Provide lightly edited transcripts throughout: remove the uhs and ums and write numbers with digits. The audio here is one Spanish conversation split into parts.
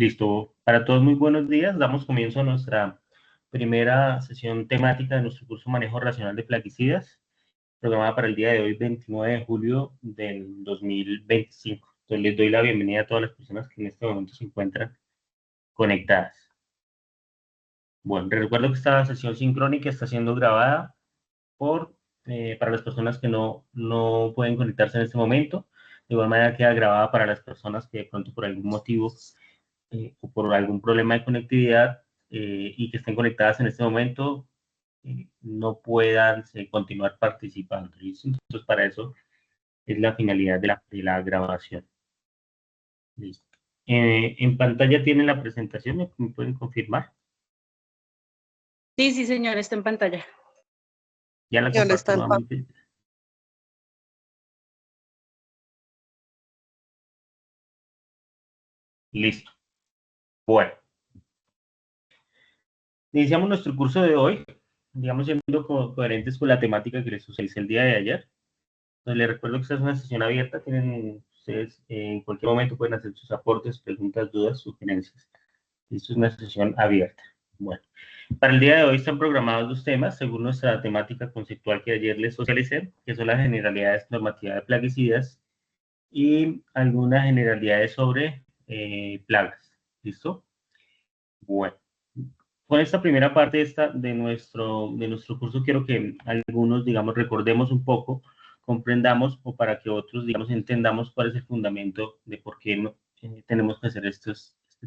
Listo. Para todos, muy buenos días. Damos comienzo a nuestra primera sesión temática de nuestro curso Manejo Racional de Plaguicidas, programada para el día de hoy, 29 de julio del 2025. Entonces, les doy la bienvenida a todas las personas que en este momento se encuentran conectadas. Bueno, les recuerdo que esta sesión sincrónica está siendo grabada para las personas que no pueden conectarse en este momento. De igual manera queda grabada para las personas que de pronto por algún motivo o por algún problema de conectividad y que estén conectadas en este momento no puedan continuar participando. ¿Listo? Entonces, para eso es la finalidad de la grabación. Listo. En pantalla tienen la presentación, ¿me pueden confirmar? Sí, señor, está en pantalla. Ya la comparto nuevamente. Listo. Bueno. Iniciamos nuestro curso de hoy, digamos, siendo coherentes con la temática que les socialicé el día de ayer. Entonces, les recuerdo que esta es una sesión abierta, tienen ustedes en cualquier momento pueden hacer sus aportes, preguntas, dudas, sugerencias. Esto es una sesión abierta. Bueno, para el día de hoy están programados dos temas, según nuestra temática conceptual que ayer les socialicé, que son las generalidades normativas de plaguicidas y algunas generalidades sobre plagas. ¿Listo? Bueno. Con esta primera parte de nuestro curso quiero que algunos, digamos, recordemos un poco, comprendamos o para que otros, digamos, entendamos cuál es el fundamento de por qué tenemos que hacer este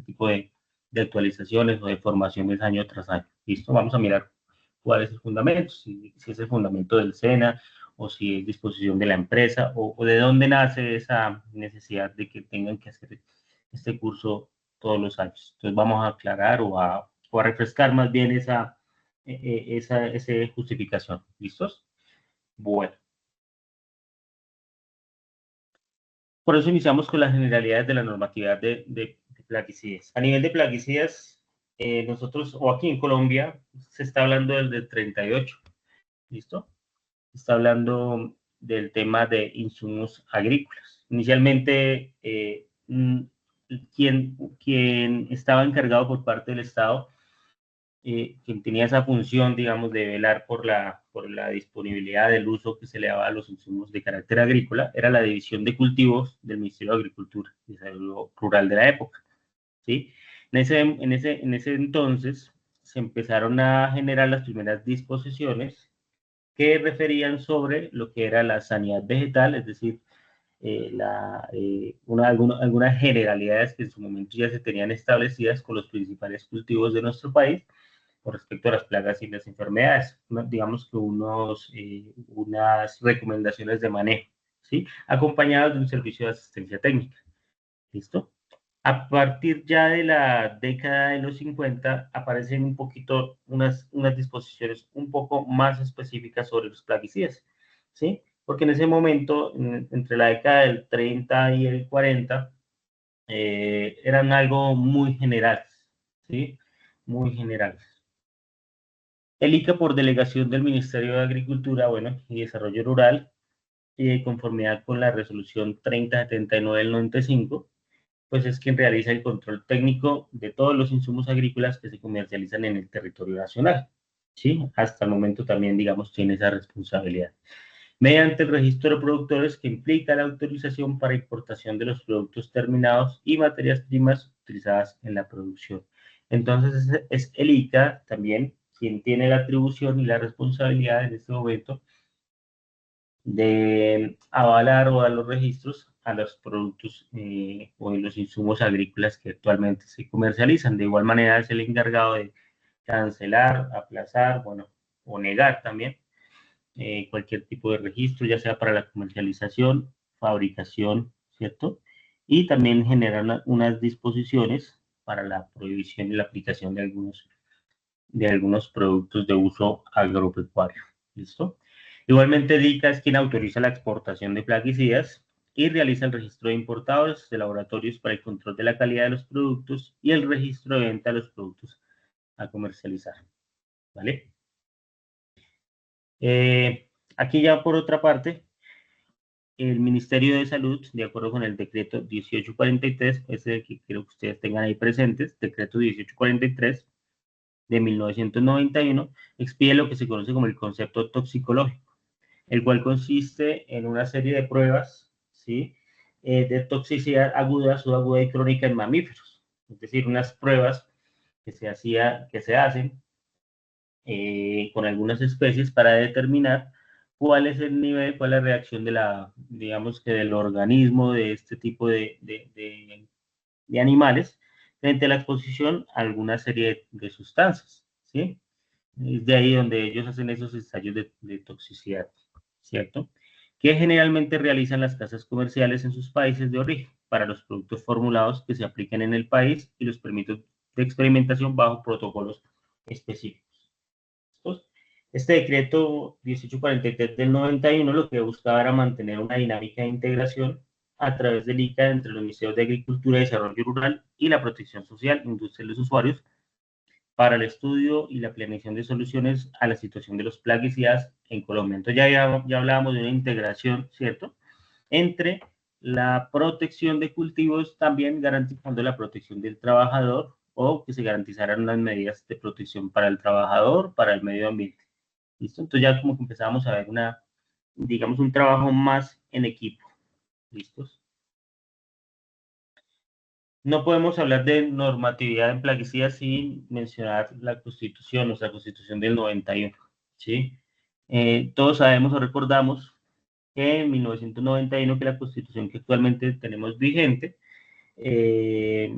tipo de actualizaciones o de formaciones año tras año. ¿Listo? Vamos a mirar cuál es el fundamento, si es el fundamento del SENA o si es disposición de la empresa o de dónde nace esa necesidad de que tengan que hacer este curso todos los años. Entonces vamos a aclarar o a refrescar más bien esa justificación. ¿Listos? Bueno. Por eso iniciamos con las generalidades de la normatividad de plaguicidas. A nivel de plaguicidas, nosotros, o aquí en Colombia, se está hablando del 38. ¿Listo? Se está hablando del tema de insumos agrícolas. Inicialmente, quien estaba encargado por parte del Estado quien tenía esa función, digamos, de velar por la disponibilidad del uso que se le daba a los insumos de carácter agrícola, era la División de Cultivos del Ministerio de Agricultura y Desarrollo Rural de la época, ¿sí? En ese entonces se empezaron a generar las primeras disposiciones que referían sobre lo que era la sanidad vegetal, es decir, algunas generalidades que en su momento ya se tenían establecidas con los principales cultivos de nuestro país con respecto a las plagas y las enfermedades, digamos que unas recomendaciones de manejo, ¿sí? Acompañadas de un servicio de asistencia técnica, ¿listo? A partir ya de la década de los 50 aparecen un poquito unas disposiciones un poco más específicas sobre los plaguicidas, ¿sí? Porque en ese momento, entre la década del 30 y el 40, eran algo muy generales, ¿sí? Muy generales. El ICA, por delegación del Ministerio de Agricultura, bueno, y Desarrollo Rural, y de conformidad con la resolución 3079 del 95, pues es quien realiza el control técnico de todos los insumos agrícolas que se comercializan en el territorio nacional. ¿Sí? Hasta el momento también, digamos, tiene esa responsabilidad. Mediante el registro de productores que implica la autorización para importación de los productos terminados y materias primas utilizadas en la producción. Entonces es el ICA también quien tiene la atribución y la responsabilidad en este momento de avalar o dar los registros a los productos o los insumos agrícolas que actualmente se comercializan. De igual manera es el encargado de cancelar, aplazar, bueno, o negar también cualquier tipo de registro, ya sea para la comercialización, fabricación, ¿cierto? Y también generar unas disposiciones para la prohibición y la aplicación de algunos productos de uso agropecuario, ¿listo? Igualmente, DICA es quien autoriza la exportación de plaguicidas y realiza el registro de importados de laboratorios para el control de la calidad de los productos y el registro de venta de los productos a comercializar, ¿vale? Aquí ya por otra parte, el Ministerio de Salud, de acuerdo con el decreto 1843, ese que quiero que ustedes tengan ahí presentes, decreto 1843 de 1991, expide lo que se conoce como el concepto toxicológico, el cual consiste en una serie de pruebas, ¿sí? De toxicidad aguda, subaguda y crónica en mamíferos. Es decir, unas pruebas que se hacen con algunas especies para determinar cuál es el nivel, cuál es la reacción de la, digamos que del organismo de este tipo de animales frente a la exposición a alguna serie de sustancias, ¿sí? Es de ahí donde ellos hacen esos ensayos de toxicidad, ¿cierto? Que generalmente realizan las casas comerciales en sus países de origen para los productos formulados que se apliquen en el país y los permisos de experimentación bajo protocolos específicos. Este decreto 1843 del 91 lo que buscaba era mantener una dinámica de integración a través del ICA entre los Ministerios de Agricultura y Desarrollo Rural y la Protección Social, Industria y los Usuarios para el estudio y la planeación de soluciones a la situación de los plaguicidas en Colombia. Entonces ya hablábamos de una integración, ¿cierto?, entre la protección de cultivos, también garantizando la protección del trabajador o que se garantizaran unas medidas de protección para el trabajador, para el medio ambiente. ¿Listo? Entonces ya como que empezamos a ver una, digamos, un trabajo más en equipo. ¿Listos? No podemos hablar de normatividad en plaguicidas sin mencionar la Constitución, nuestra Constitución del 91, ¿sí? Todos sabemos o recordamos que en 1991, que la Constitución que actualmente tenemos vigente, eh,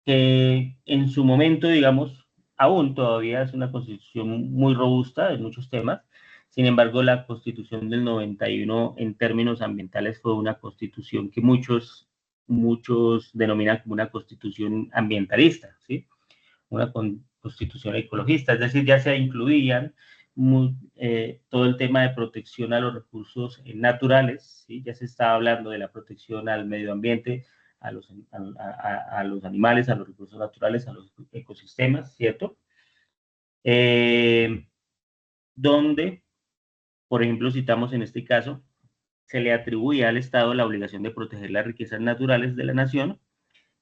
que en su momento, digamos, aún todavía es una constitución muy robusta en muchos temas. Sin embargo, la constitución del 91 en términos ambientales fue una constitución que muchos denominan como una constitución ambientalista, ¿sí? Una constitución ecologista, es decir, ya se incluían todo el tema de protección a los recursos naturales, ¿sí? Ya se estaba hablando de la protección al medio ambiente, a los animales, a los recursos naturales, a los ecosistemas, ¿cierto? Eh, donde, por ejemplo, citamos en este caso, se le atribuye al Estado la obligación de proteger las riquezas naturales de la nación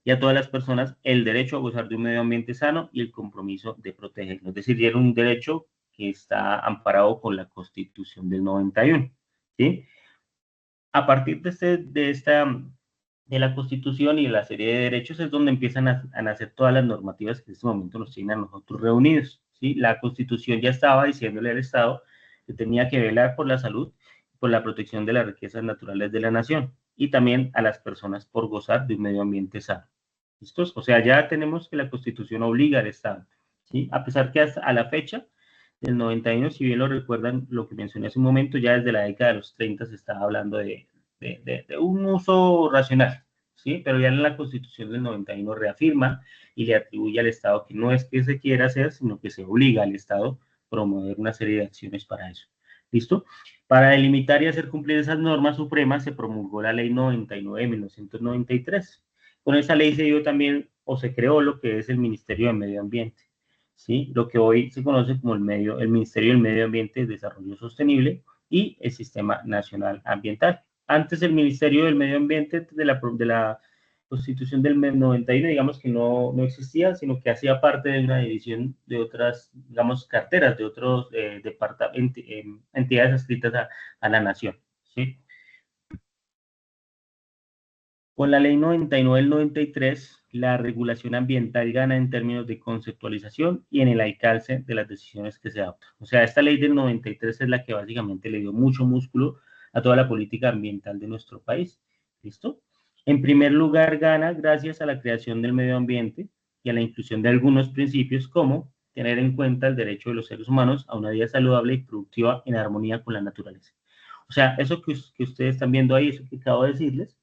y a todas las personas el derecho a gozar de un medio ambiente sano y el compromiso de protegerlo. Es decir, era un derecho que está amparado con la Constitución del 91, ¿sí? A partir de la Constitución y de la serie de derechos es donde empiezan a nacer todas las normativas que en este momento nos tienen a nosotros reunidos, ¿sí? La Constitución ya estaba diciéndole al Estado que tenía que velar por la salud, por la protección de las riquezas naturales de la nación y también a las personas por gozar de un medio ambiente sano. ¿Listos? O sea, ya tenemos que la Constitución obliga al Estado, ¿sí? A pesar que hasta a la fecha del 91, si bien lo recuerdan, lo que mencioné hace un momento, ya desde la década de los 30 se estaba hablando de un uso racional, ¿sí? Pero ya en la Constitución del 91 reafirma y le atribuye al Estado que no es que se quiera hacer, sino que se obliga al Estado a promover una serie de acciones para eso. ¿Listo? Para delimitar y hacer cumplir esas normas supremas se promulgó la Ley 99 de 1993. Con esa ley se dio también, o se creó lo que es el Ministerio de Medio Ambiente, ¿sí? Lo que hoy se conoce como el Ministerio del Medio Ambiente y Desarrollo Sostenible y el Sistema Nacional Ambiental. Antes el Ministerio del Medio Ambiente de la Constitución del 91, digamos que no existía, sino que hacía parte de una división de otras, digamos, carteras, de otros entidades adscritas a la nación, ¿sí? Con la Ley 99 del 93, la regulación ambiental gana en términos de conceptualización y en el alcance de las decisiones que se adoptan. O sea, esta ley del 93 es la que básicamente le dio mucho músculo a toda la política ambiental de nuestro país. ¿Listo? En primer lugar, gana gracias a la creación del medio ambiente y a la inclusión de algunos principios como tener en cuenta el derecho de los seres humanos a una vida saludable y productiva en armonía con la naturaleza. O sea, eso que ustedes están viendo ahí, eso que acabo de decirles,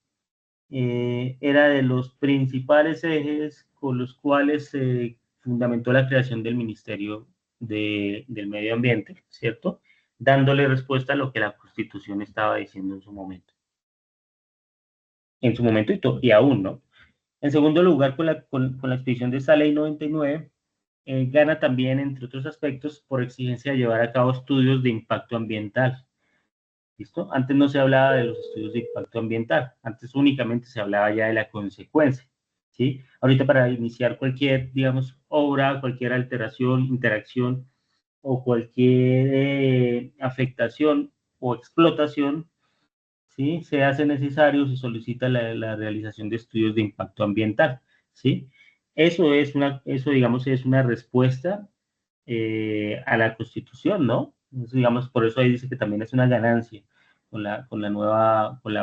era de los principales ejes con los cuales se fundamentó la creación del Ministerio del Medio Ambiente, ¿cierto? Dándole respuesta a lo que la Constitución estaba diciendo en su momento y aún, ¿no? En segundo lugar, con la expedición de esta ley 99, gana también, entre otros aspectos, por exigencia de llevar a cabo estudios de impacto ambiental, ¿Listo? Antes no se hablaba de los estudios de impacto ambiental, antes únicamente se hablaba ya de la consecuencia, ¿sí? Ahorita para iniciar cualquier, digamos, obra, cualquier alteración, interacción o cualquier afectación o explotación, ¿sí? Se hace necesario, se solicita la realización de estudios de impacto ambiental, ¿sí? Eso, digamos, es una respuesta a la Constitución, ¿no? Entonces, digamos, por eso ahí dice que también es una ganancia con la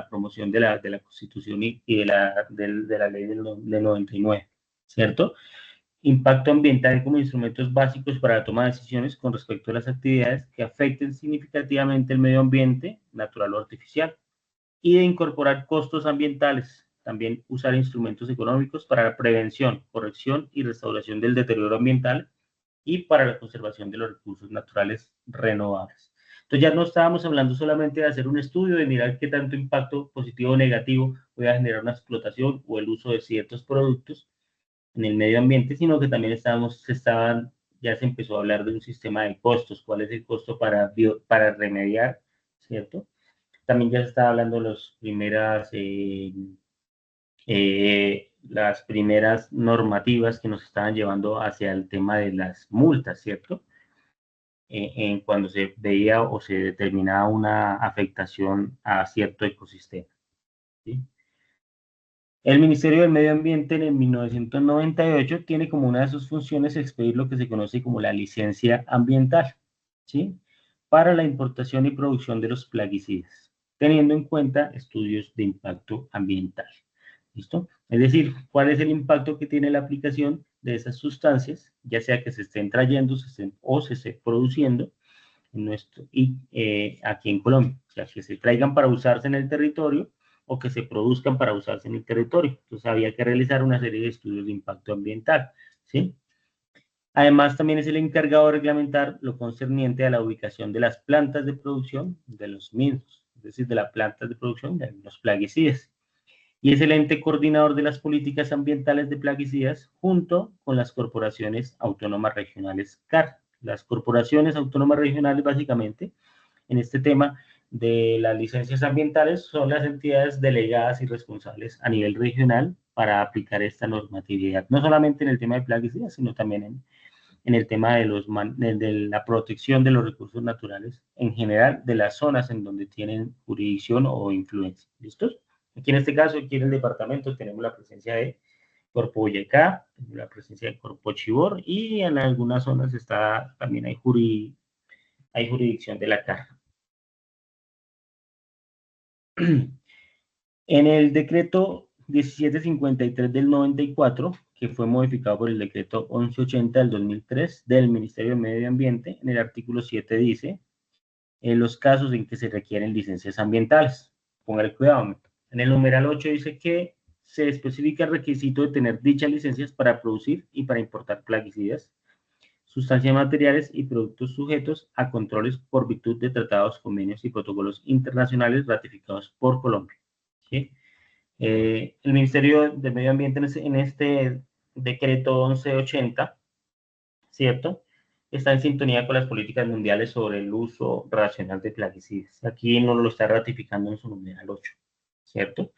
promoción de la Constitución y de la ley del 99, ¿cierto? Impacto ambiental como instrumentos básicos para la toma de decisiones con respecto a las actividades que afecten significativamente el medio ambiente, natural o artificial, y de incorporar costos ambientales. También usar instrumentos económicos para la prevención, corrección y restauración del deterioro ambiental y para la conservación de los recursos naturales renovables. Entonces ya no estábamos hablando solamente de hacer un estudio, de mirar qué tanto impacto positivo o negativo puede generar una explotación o el uso de ciertos productos en el medio ambiente, sino que también ya se empezó a hablar de un sistema de costos, cuál es el costo para remediar, ¿cierto? También ya se estaba hablando de las primeras normativas que nos estaban llevando hacia el tema de las multas, ¿cierto? En cuando se veía o se determinaba una afectación a cierto ecosistema, ¿sí? El Ministerio del Medio Ambiente en 1998 tiene como una de sus funciones expedir lo que se conoce como la licencia ambiental, ¿sí? Para la importación y producción de los plaguicidas, teniendo en cuenta estudios de impacto ambiental. ¿Listo? Es decir, cuál es el impacto que tiene la aplicación de esas sustancias, ya sea que se estén trayendo o se estén produciendo aquí en Colombia, o sea, que se traigan para usarse en el territorio o que se produzcan para usarse en el territorio. Entonces había que realizar una serie de estudios de impacto ambiental, ¿sí? Además, también es el encargado de reglamentar lo concerniente a la ubicación de las plantas de producción de los mismos, es decir, de las plantas de producción de los plaguicidas. Y es el ente coordinador de las políticas ambientales de plaguicidas junto con las corporaciones autónomas regionales CAR. Las corporaciones autónomas regionales, básicamente, en este tema de las licencias ambientales, son las entidades delegadas y responsables a nivel regional para aplicar esta normatividad, no solamente en el tema de plaguicidas, sino también en el tema de la protección de los recursos naturales en general de las zonas en donde tienen jurisdicción o influencia. ¿Listos? Aquí en este caso, aquí en el departamento tenemos la presencia de Corpo Boyacá, la presencia de Corpo Chivor y en algunas zonas también hay jurisdicción de la CAR. En el decreto 1753 del 94, que fue modificado por el decreto 1180 del 2003 del Ministerio de Medio Ambiente, en el artículo 7 dice, en los casos en que se requieren licencias ambientales. Póngale cuidado. En el numeral 8 dice que se especifica el requisito de tener dichas licencias para producir y para importar plaguicidas, sustancias materiales y productos sujetos a controles por virtud de tratados, convenios y protocolos internacionales ratificados por Colombia. ¿Sí? El Ministerio del Medio Ambiente en este decreto 1180, ¿cierto? Está en sintonía con las políticas mundiales sobre el uso racional de plaguicidas. Aquí no lo está ratificando en su numeral 8, ¿cierto?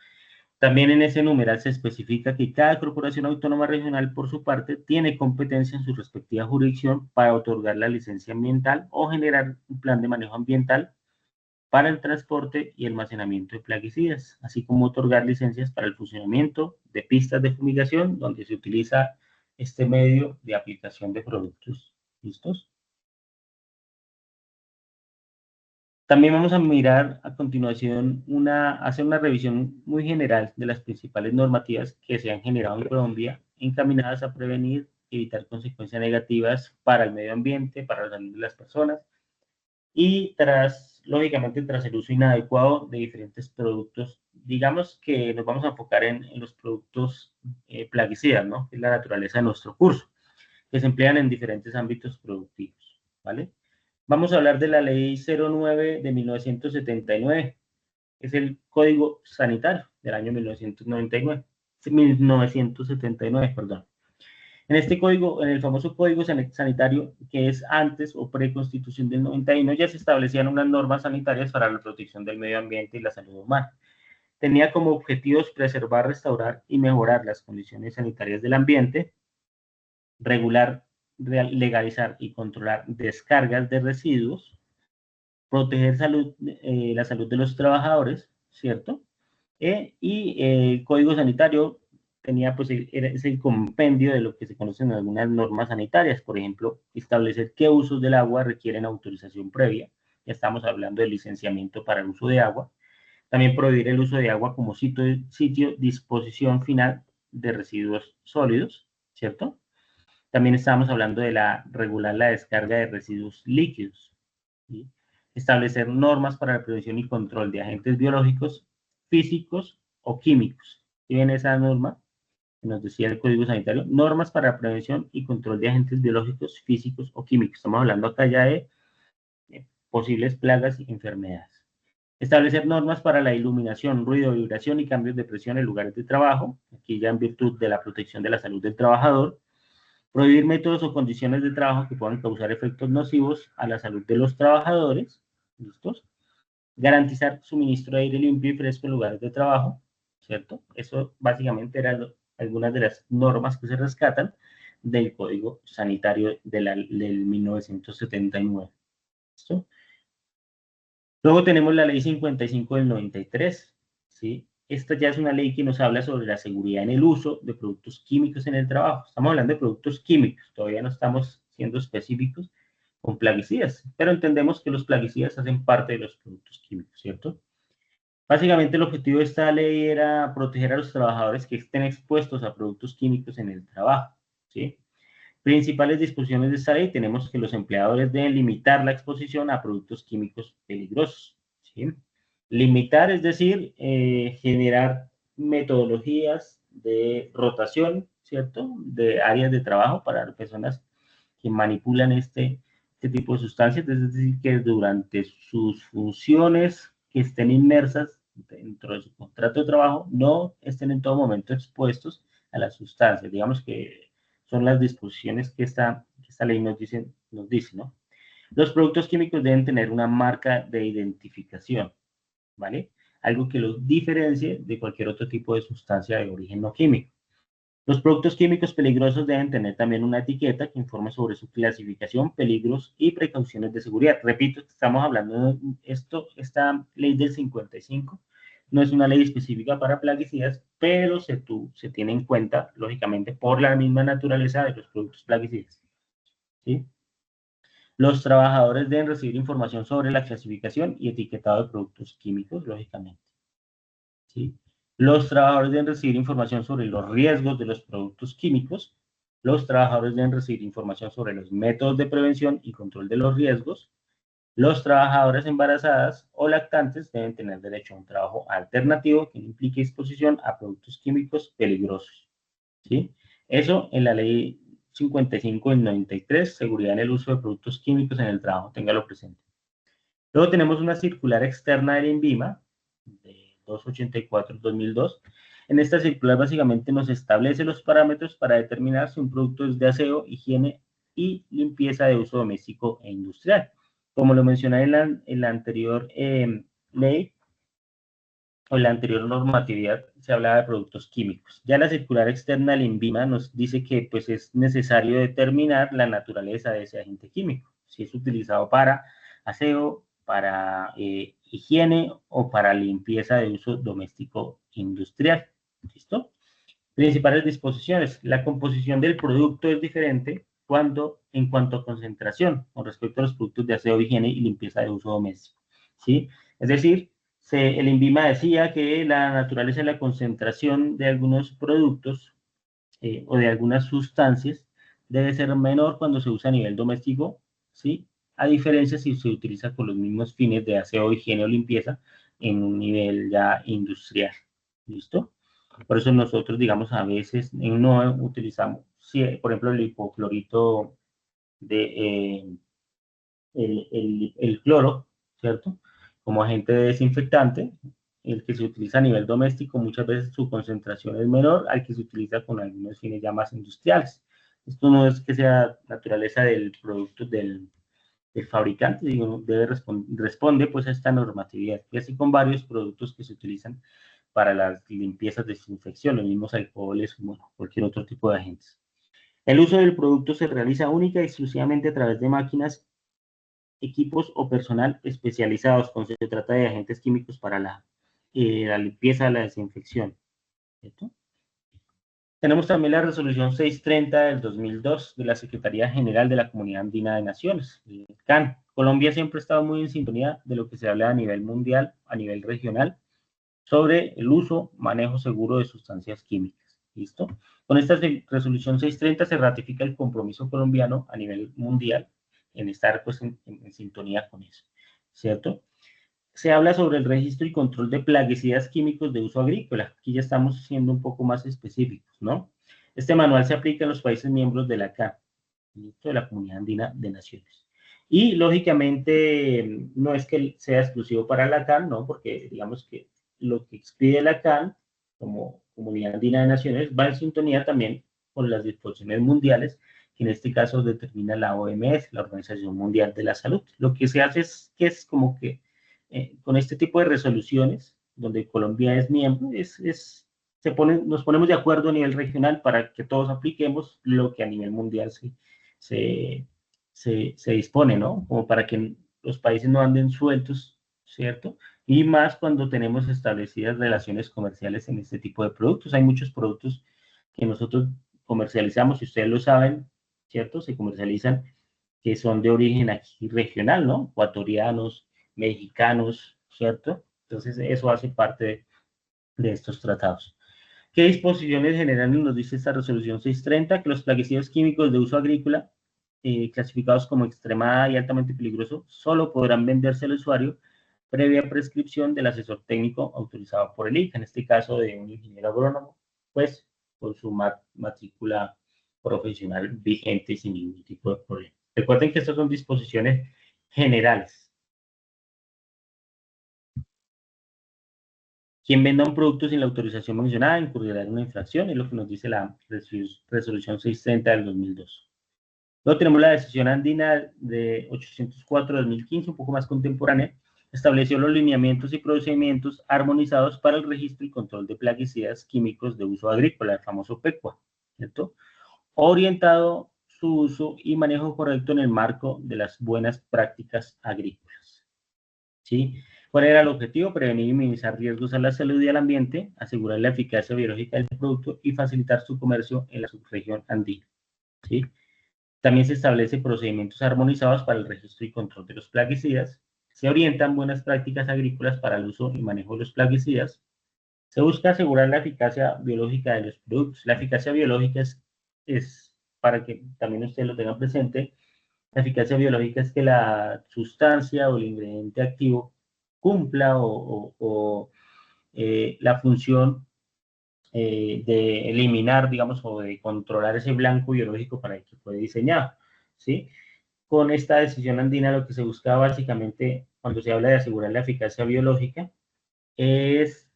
También en ese numeral se especifica que cada corporación autónoma regional, por su parte, tiene competencia en su respectiva jurisdicción para otorgar la licencia ambiental o generar un plan de manejo ambiental para el transporte y almacenamiento de plaguicidas, así como otorgar licencias para el funcionamiento de pistas de fumigación donde se utiliza este medio de aplicación de productos. ¿Listos? También vamos a mirar a continuación hacer una revisión muy general de las principales normativas que se han generado en Colombia encaminadas a prevenir y evitar consecuencias negativas para el medio ambiente, para la salud de las personas y lógicamente, tras el uso inadecuado de diferentes productos, digamos que nos vamos a enfocar en los productos plaguicidas, ¿no? Que es la naturaleza de nuestro curso, que se emplean en diferentes ámbitos productivos, ¿vale? Vamos a hablar de la ley 09 de 1979, que es el Código Sanitario del año 1999, 1979, perdón. En este código, en el famoso código sanitario, que es antes o pre-constitución del 91, ya se establecían unas normas sanitarias para la protección del medio ambiente y la salud humana. Tenía como objetivos preservar, restaurar y mejorar las condiciones sanitarias del ambiente, regular, legalizar y controlar descargas de residuos, proteger la salud de los trabajadores, ¿cierto? El código sanitario tenía, pues, es el compendio de lo que se conocen algunas normas sanitarias, por ejemplo, establecer qué usos del agua requieren autorización previa, ya estamos hablando del licenciamiento para el uso de agua, también prohibir el uso de agua como sitio disposición final de residuos sólidos, ¿cierto? También estamos hablando de regular la descarga de residuos líquidos, ¿sí? Establecer normas para la prevención y control de agentes biológicos, físicos o químicos. ¿Sí ven esa norma que nos decía el Código Sanitario? Normas para la prevención y control de agentes biológicos, físicos o químicos. Estamos hablando acá ya de posibles plagas y enfermedades. Establecer normas para la iluminación, ruido, vibración y cambios de presión en lugares de trabajo, aquí ya en virtud de la protección de la salud del trabajador. Prohibir métodos o condiciones de trabajo que puedan causar efectos nocivos a la salud de los trabajadores. ¿Listos? Garantizar suministro de aire limpio y fresco en lugares de trabajo, ¿cierto? Eso básicamente eran algunas de las normas que se rescatan del Código Sanitario del 1979. ¿Listo? Luego tenemos la Ley 55 del 93, ¿sí? Esta ya es una ley que nos habla sobre la seguridad en el uso de productos químicos en el trabajo. Estamos hablando de productos químicos, todavía no estamos siendo específicos con plaguicidas, pero entendemos que los plaguicidas hacen parte de los productos químicos, ¿cierto? Básicamente el objetivo de esta ley era proteger a los trabajadores que estén expuestos a productos químicos en el trabajo, ¿sí? Principales disposiciones de esta ley tenemos que los empleadores deben limitar la exposición a productos químicos peligrosos, ¿sí? Limitar, es decir, generar metodologías de rotación, ¿cierto? De áreas de trabajo para personas que manipulan este tipo de sustancias, es decir, que durante sus funciones que estén inmersas dentro de su contrato de trabajo no estén en todo momento expuestos a las sustancias. Digamos que son las disposiciones que esta ley nos dice, ¿no? Los productos químicos deben tener una marca de identificación, ¿vale? Algo que los diferencie de cualquier otro tipo de sustancia de origen no químico. Los productos químicos peligrosos deben tener también una etiqueta que informe sobre su clasificación, peligros y precauciones de seguridad. Repito, estamos hablando de esta ley del 55 no es una ley específica para plaguicidas, pero se tiene en cuenta, lógicamente, por la misma naturaleza de los productos plaguicidas, ¿sí? Los trabajadores deben recibir información sobre la clasificación y etiquetado de productos químicos, lógicamente, ¿sí? Los trabajadores deben recibir información sobre los riesgos de los productos químicos. Los trabajadores deben recibir información sobre los métodos de prevención y control de los riesgos. Los trabajadores embarazadas o lactantes deben tener derecho a un trabajo alternativo que no implique exposición a productos químicos peligrosos, ¿sí? Eso en la ley 55 del 93, seguridad en el uso de productos químicos en el trabajo, téngalo presente. Luego tenemos una circular externa del INVIMA, de 284-2002. En esta circular básicamente nos establece los parámetros para determinar si un producto es de aseo, higiene y limpieza de uso doméstico e industrial. Como lo mencioné en la anterior ley, o en la anterior normatividad, se hablaba de productos químicos. Ya la circular externa del INVIMA nos dice que pues, es necesario determinar la naturaleza de ese agente químico, si es utilizado para aseo, para higiene o para limpieza de uso doméstico industrial. ¿Listo? Principales disposiciones. La composición del producto es diferente en cuanto a concentración con respecto a los productos de aseo, higiene y limpieza de uso doméstico, ¿sí? Es decir, el INVIMA decía que la naturaleza de la concentración de algunos productos o de algunas sustancias debe ser menor cuando se usa a nivel doméstico, ¿sí? A diferencia si se utiliza con los mismos fines de aseo, higiene o limpieza en un nivel ya industrial. ¿Listo? Por eso nosotros, digamos, a veces no utilizamos, por ejemplo, el hipoclorito el cloro, ¿cierto? Como agente desinfectante, el que se utiliza a nivel doméstico, muchas veces su concentración es menor al que se utiliza con algunos fines ya más industriales. Esto no es que sea naturaleza del producto del fabricante, digo, responde pues a esta normatividad, y así con varios productos que se utilizan para las limpiezas, desinfección, los mismos alcoholes, bueno, cualquier otro tipo de agentes. El uso del producto se realiza única y exclusivamente a través de máquinas, equipos o personal especializados cuando se trata de agentes químicos para la limpieza, la desinfección, ¿cierto? Tenemos también la resolución 630 del 2002 de la Secretaría General de la Comunidad Andina de Naciones, el CAN. Colombia siempre ha estado muy en sintonía de lo que se habla a nivel mundial, a nivel regional, sobre el uso, manejo seguro de sustancias químicas. ¿Listo? Con esta resolución 630 se ratifica el compromiso colombiano a nivel mundial en estar pues, en sintonía con eso, ¿cierto? Se habla sobre el registro y control de plaguicidas químicos de uso agrícola. Aquí ya estamos siendo un poco más específicos, ¿no? Este manual se aplica en los países miembros de la CAN, de la Comunidad Andina de Naciones. Y lógicamente no es que sea exclusivo para la CAN, ¿no? Porque digamos que lo que expide la CAN como Comunidad Andina de Naciones va en sintonía también con las disposiciones mundiales, que en este caso determina la OMS, la Organización Mundial de la Salud. Lo que se hace es que es como que con este tipo de resoluciones, donde Colombia es miembro, nos ponemos de acuerdo a nivel regional para que todos apliquemos lo que a nivel mundial se, se dispone, ¿no? Como para que los países no anden sueltos, ¿cierto? Y más cuando tenemos establecidas relaciones comerciales en este tipo de productos. Hay muchos productos que nosotros comercializamos, y ustedes lo saben, ¿cierto? Se comercializan que son de origen aquí regional, ¿no? Ecuatorianos, mexicanos, ¿cierto? Entonces, eso hace parte de estos tratados. ¿Qué disposiciones generales nos dice esta resolución 630? Que los plaguicidas químicos de uso agrícola, clasificados como extremada y altamente peligroso, solo podrán venderse al usuario previa prescripción del asesor técnico autorizado por el ICA, en este caso de un ingeniero agrónomo, pues con su matrícula profesional vigente sin ningún tipo de problema. Recuerden que estas son disposiciones generales. Quien venda un producto sin la autorización mencionada incurrirá en una infracción, es lo que nos dice la resolución 630 del 2002. Luego tenemos la decisión andina de 804-2015, un poco más contemporánea, estableció los lineamientos y procedimientos armonizados para el registro y control de plaguicidas químicos de uso agrícola, el famoso PECUA, ¿cierto? Orientado su uso y manejo correcto en el marco de las buenas prácticas agrícolas. ¿Sí? ¿Cuál era el objetivo? Prevenir y minimizar riesgos a la salud y al ambiente, asegurar la eficacia biológica del producto y facilitar su comercio en la subregión andina. ¿Sí? También se establecen procedimientos armonizados para el registro y control de los plaguicidas. Se orientan buenas prácticas agrícolas para el uso y manejo de los plaguicidas. Se busca asegurar la eficacia biológica de los productos. La eficacia biológica es para que también ustedes lo tengan presente, la eficacia biológica es que la sustancia o el ingrediente activo cumpla la función de eliminar, digamos, o de controlar ese blanco biológico para el que fue diseñado, ¿sí? Con esta decisión andina lo que se buscaba básicamente, cuando se habla de asegurar la eficacia biológica, es,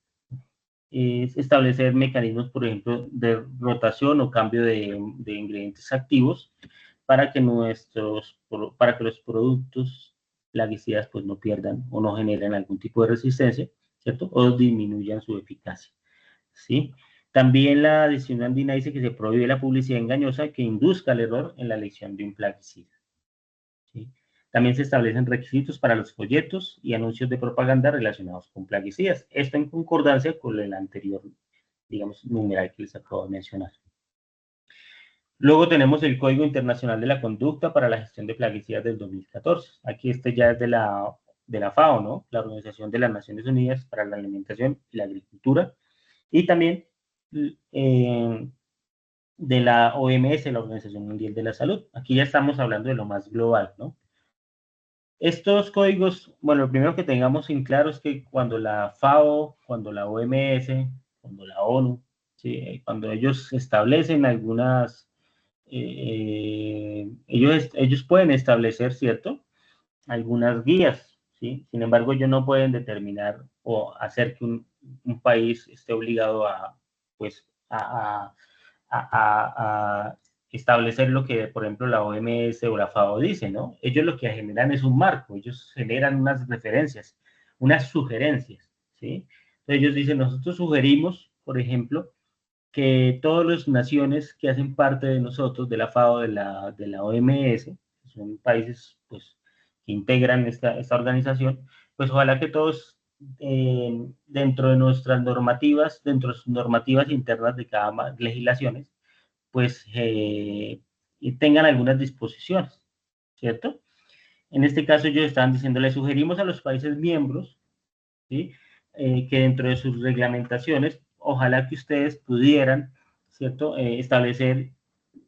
es establecer mecanismos, por ejemplo, de rotación o cambio de ingredientes activos para que para que los productos plaguicidas pues no pierdan o no generen algún tipo de resistencia, ¿cierto? O disminuyan su eficacia, ¿sí? También la decisión andina dice que se prohíbe la publicidad engañosa que induzca al error en la elección de un plaguicida, ¿sí? También se establecen requisitos para los folletos y anuncios de propaganda relacionados con plaguicidas. Esto en concordancia con el anterior, digamos, numeral que les acabo de mencionar. Luego tenemos el Código Internacional de la Conducta para la Gestión de Plaguicidas del 2014. Aquí este ya es de la FAO, ¿no? La Organización de las Naciones Unidas para la Alimentación y la Agricultura. Y también de la OMS, la Organización Mundial de la Salud. Aquí ya estamos hablando de lo más global, ¿no? Estos códigos, bueno, lo primero que tengamos en claro es que cuando la FAO, cuando la OMS, cuando la ONU, ¿sí? Cuando ellos establecen ellos pueden establecer, ¿cierto? Algunas guías, ¿sí? Sin embargo, ellos no pueden determinar o hacer que un país esté obligado a, pues, a establecer lo que, por ejemplo, la OMS o la FAO dice, ¿no? Ellos lo que generan es un marco, ellos generan unas referencias, unas sugerencias, ¿sí? Entonces ellos dicen, nosotros sugerimos, por ejemplo, que todas las naciones que hacen parte de nosotros, de la FAO, de la OMS, que son países pues, que integran esta organización, pues ojalá que todos dentro de nuestras normativas, dentro de sus normativas internas de cada legislaciones, pues y tengan algunas disposiciones, ¿cierto? En este caso ellos estaban diciendo, le sugerimos a los países miembros, ¿sí? Que dentro de sus reglamentaciones, ojalá que ustedes pudieran, ¿cierto? Establecer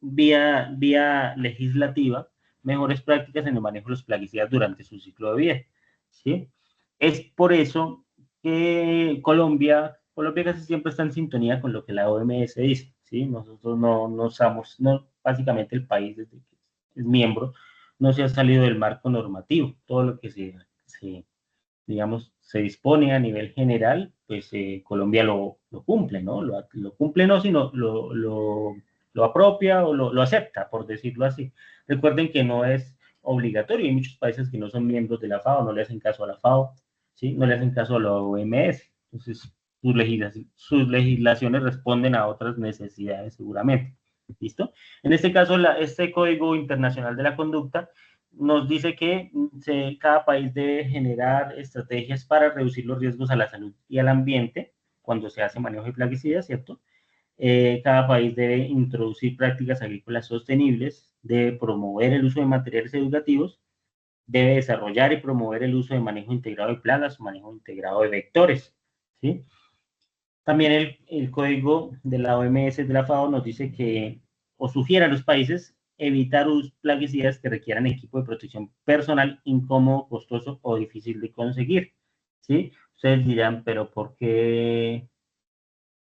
vía legislativa mejores prácticas en el manejo de los plaguicidas durante su ciclo de vida, ¿sí? Es por eso que Colombia casi siempre está en sintonía con lo que la OMS dice, ¿sí? Nosotros no somos, no, básicamente el país desde que es miembro, no se ha salido del marco normativo, todo lo que se digamos, se dispone a nivel general, pues Colombia lo cumple, ¿no? Lo cumple no, sino lo apropia o lo acepta, por decirlo así. Recuerden que no es obligatorio, hay muchos países que no son miembros de la FAO, no le hacen caso a la FAO, ¿sí? No le hacen caso a la OMS. Entonces, sus legislaciones responden a otras necesidades seguramente. ¿Listo? En este caso, este Código Internacional de la Conducta nos dice que cada país debe generar estrategias para reducir los riesgos a la salud y al ambiente cuando se hace manejo de plaguicidas, ¿cierto? Cada país debe introducir prácticas agrícolas sostenibles, debe promover el uso de materiales educativos, debe desarrollar y promover el uso de manejo integrado de plagas, manejo integrado de vectores, ¿sí? También el código de la OMS de la FAO nos dice que, o sugiere a los países, evitar plaguicidas que requieran equipo de protección personal incómodo, costoso o difícil de conseguir. ¿Sí? Ustedes dirán, pero ¿por qué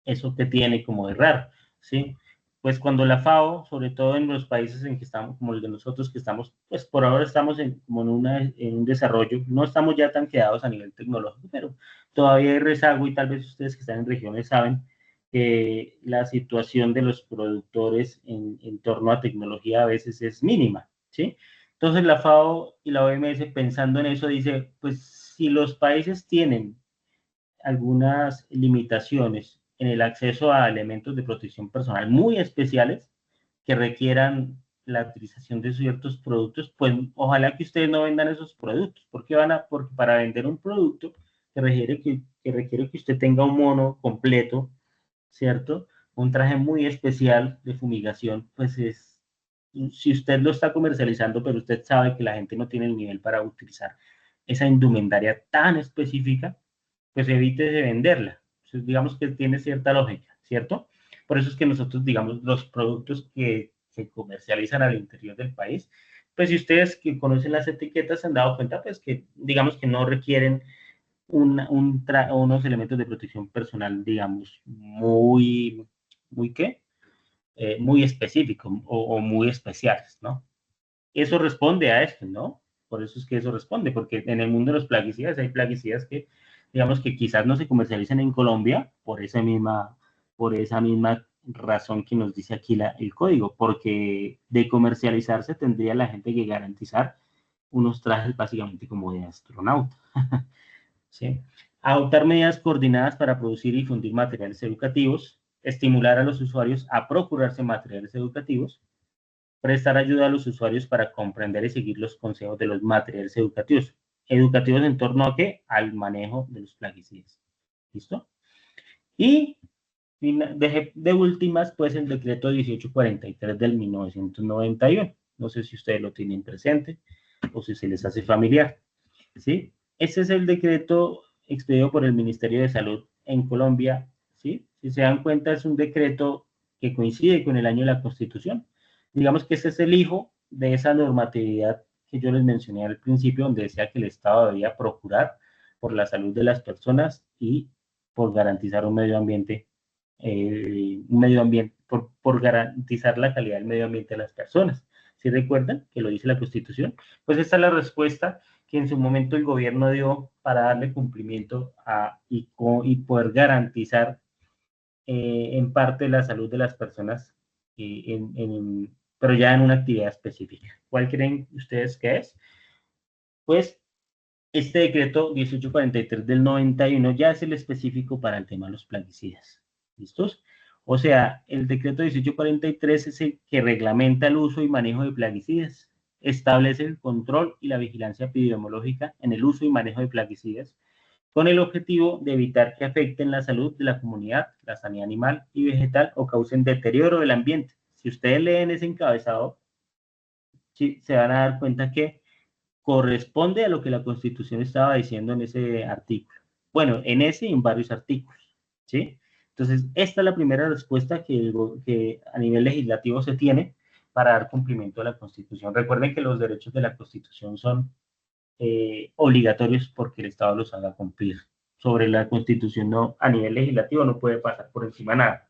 eso que tiene como de raro? ¿Sí? Pues cuando la FAO, sobre todo en los países en que estamos, como el de nosotros, que estamos, pues por ahora estamos como en un desarrollo, no estamos ya tan quedados a nivel tecnológico, pero todavía hay rezago y tal vez ustedes que están en regiones saben que la situación de los productores en torno a tecnología a veces es mínima, ¿sí? Entonces la FAO y la OMS pensando en eso dice, pues si los países tienen algunas limitaciones en el acceso a elementos de protección personal muy especiales que requieran la utilización de ciertos productos, pues ojalá que ustedes no vendan esos productos, porque para vender un producto que requiere que usted tenga un mono completo, ¿cierto? Un traje muy especial de fumigación, pues si usted lo está comercializando, pero usted sabe que la gente no tiene el nivel para utilizar esa indumentaria tan específica, pues evite de venderla. Entonces, digamos que tiene cierta lógica, ¿cierto? Por eso es que nosotros, digamos, los productos que se comercializan al interior del país, pues si ustedes que conocen las etiquetas se han dado cuenta, pues que digamos que no requieren unos elementos de protección personal, digamos, muy ¿qué? Muy específicos o muy especiales, ¿no? Eso responde a esto, ¿no? Por eso es que eso responde, porque en el mundo de los plaguicidas hay plaguicidas que, digamos que quizás no se comercializan en Colombia por esa misma razón que nos dice aquí el código, porque de comercializarse tendría la gente que garantizar unos trajes básicamente como de astronauta, ¿sí? Adoptar medidas coordinadas para producir y difundir materiales educativos, estimular a los usuarios a procurarse materiales educativos, prestar ayuda a los usuarios para comprender y seguir los consejos de los materiales educativos. ¿Educativos en torno a qué? Al manejo de los plaguicidas. ¿Listo? Y de últimas, pues el decreto 1843 del 1991. No sé si ustedes lo tienen presente o si se les hace familiar. ¿Sí? Ese es el decreto expedido por el Ministerio de Salud en Colombia. ¿Sí? Si se dan cuenta, es un decreto que coincide con el año de la Constitución. Digamos que ese es el hijo de esa normatividad que yo les mencioné al principio, donde decía que el Estado debía procurar por la salud de las personas y por garantizar un medio ambiente, por garantizar la calidad del medio ambiente de las personas. ¿Sí recuerdan que lo dice la Constitución? Pues esta es la respuesta que en su momento el gobierno dio para darle cumplimiento y poder garantizar en parte la salud de las personas pero ya en una actividad específica. ¿Cuál creen ustedes que es? Pues este decreto 1843 del 91 ya es el específico para el tema de los plaguicidas. ¿Listos? O sea, el decreto 1843 es el que reglamenta el uso y manejo de plaguicidas, establece el control y la vigilancia epidemiológica en el uso y manejo de plaguicidas, con el objetivo de evitar que afecten la salud de la comunidad, la sanidad animal y vegetal o causen deterioro del ambiente. Si ustedes leen ese encabezado, sí, se van a dar cuenta que corresponde a lo que la Constitución estaba diciendo en ese artículo. Bueno, en ese y en varios artículos, ¿sí? Entonces, esta es la primera respuesta que a nivel legislativo se tiene para dar cumplimiento a la Constitución. Recuerden que los derechos de la Constitución son obligatorios porque el Estado los haga cumplir. Sobre la Constitución no, a nivel legislativo no puede pasar por encima nada,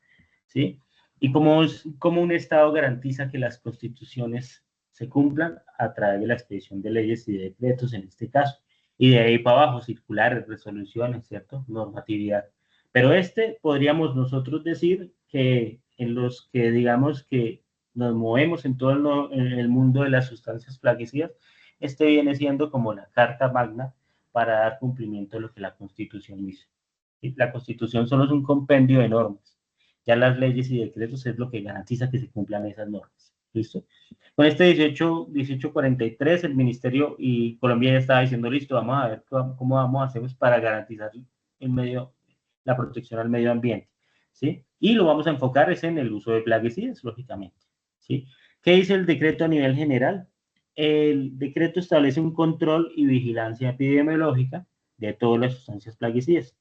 ¿sí? Y como un Estado garantiza que las constituciones se cumplan a través de la expedición de leyes y de decretos en este caso, y de ahí para abajo, circulares, resoluciones, ¿cierto? Normatividad. Pero podríamos nosotros decir que en los que digamos que nos movemos en todo en el mundo de las sustancias plaguicidas, viene siendo como la carta magna para dar cumplimiento a lo que la Constitución dice. La Constitución solo es un compendio de normas. Ya las leyes y decretos es lo que garantiza que se cumplan esas normas. ¿Listo? Con este 1843, el Ministerio y Colombia ya estaba diciendo, listo, vamos a ver cómo vamos a hacer para garantizar la protección al medio ambiente. ¿Sí? Y lo vamos a enfocar es en el uso de plaguicidas, lógicamente. ¿Sí? ¿Qué dice el decreto a nivel general? El decreto establece un control y vigilancia epidemiológica de todas las sustancias plaguicidas.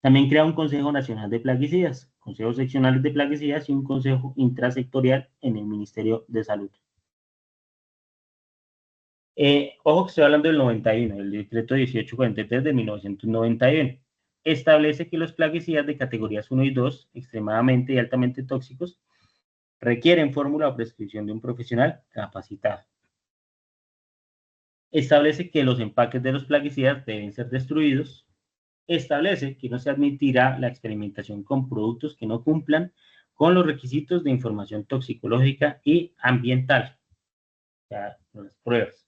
También crea un Consejo Nacional de Plaguicidas, consejos seccionales de plaguicidas y un consejo intrasectorial en el Ministerio de Salud. Ojo que estoy hablando del 91, el decreto 1843 de 1991. Establece que los plaguicidas de categorías 1 y 2, extremadamente y altamente tóxicos, requieren fórmula o prescripción de un profesional capacitado. Establece que los empaques de los plaguicidas deben ser destruidos. Establece que no se admitirá la experimentación con productos que no cumplan con los requisitos de información toxicológica y ambiental, o sea, las pruebas.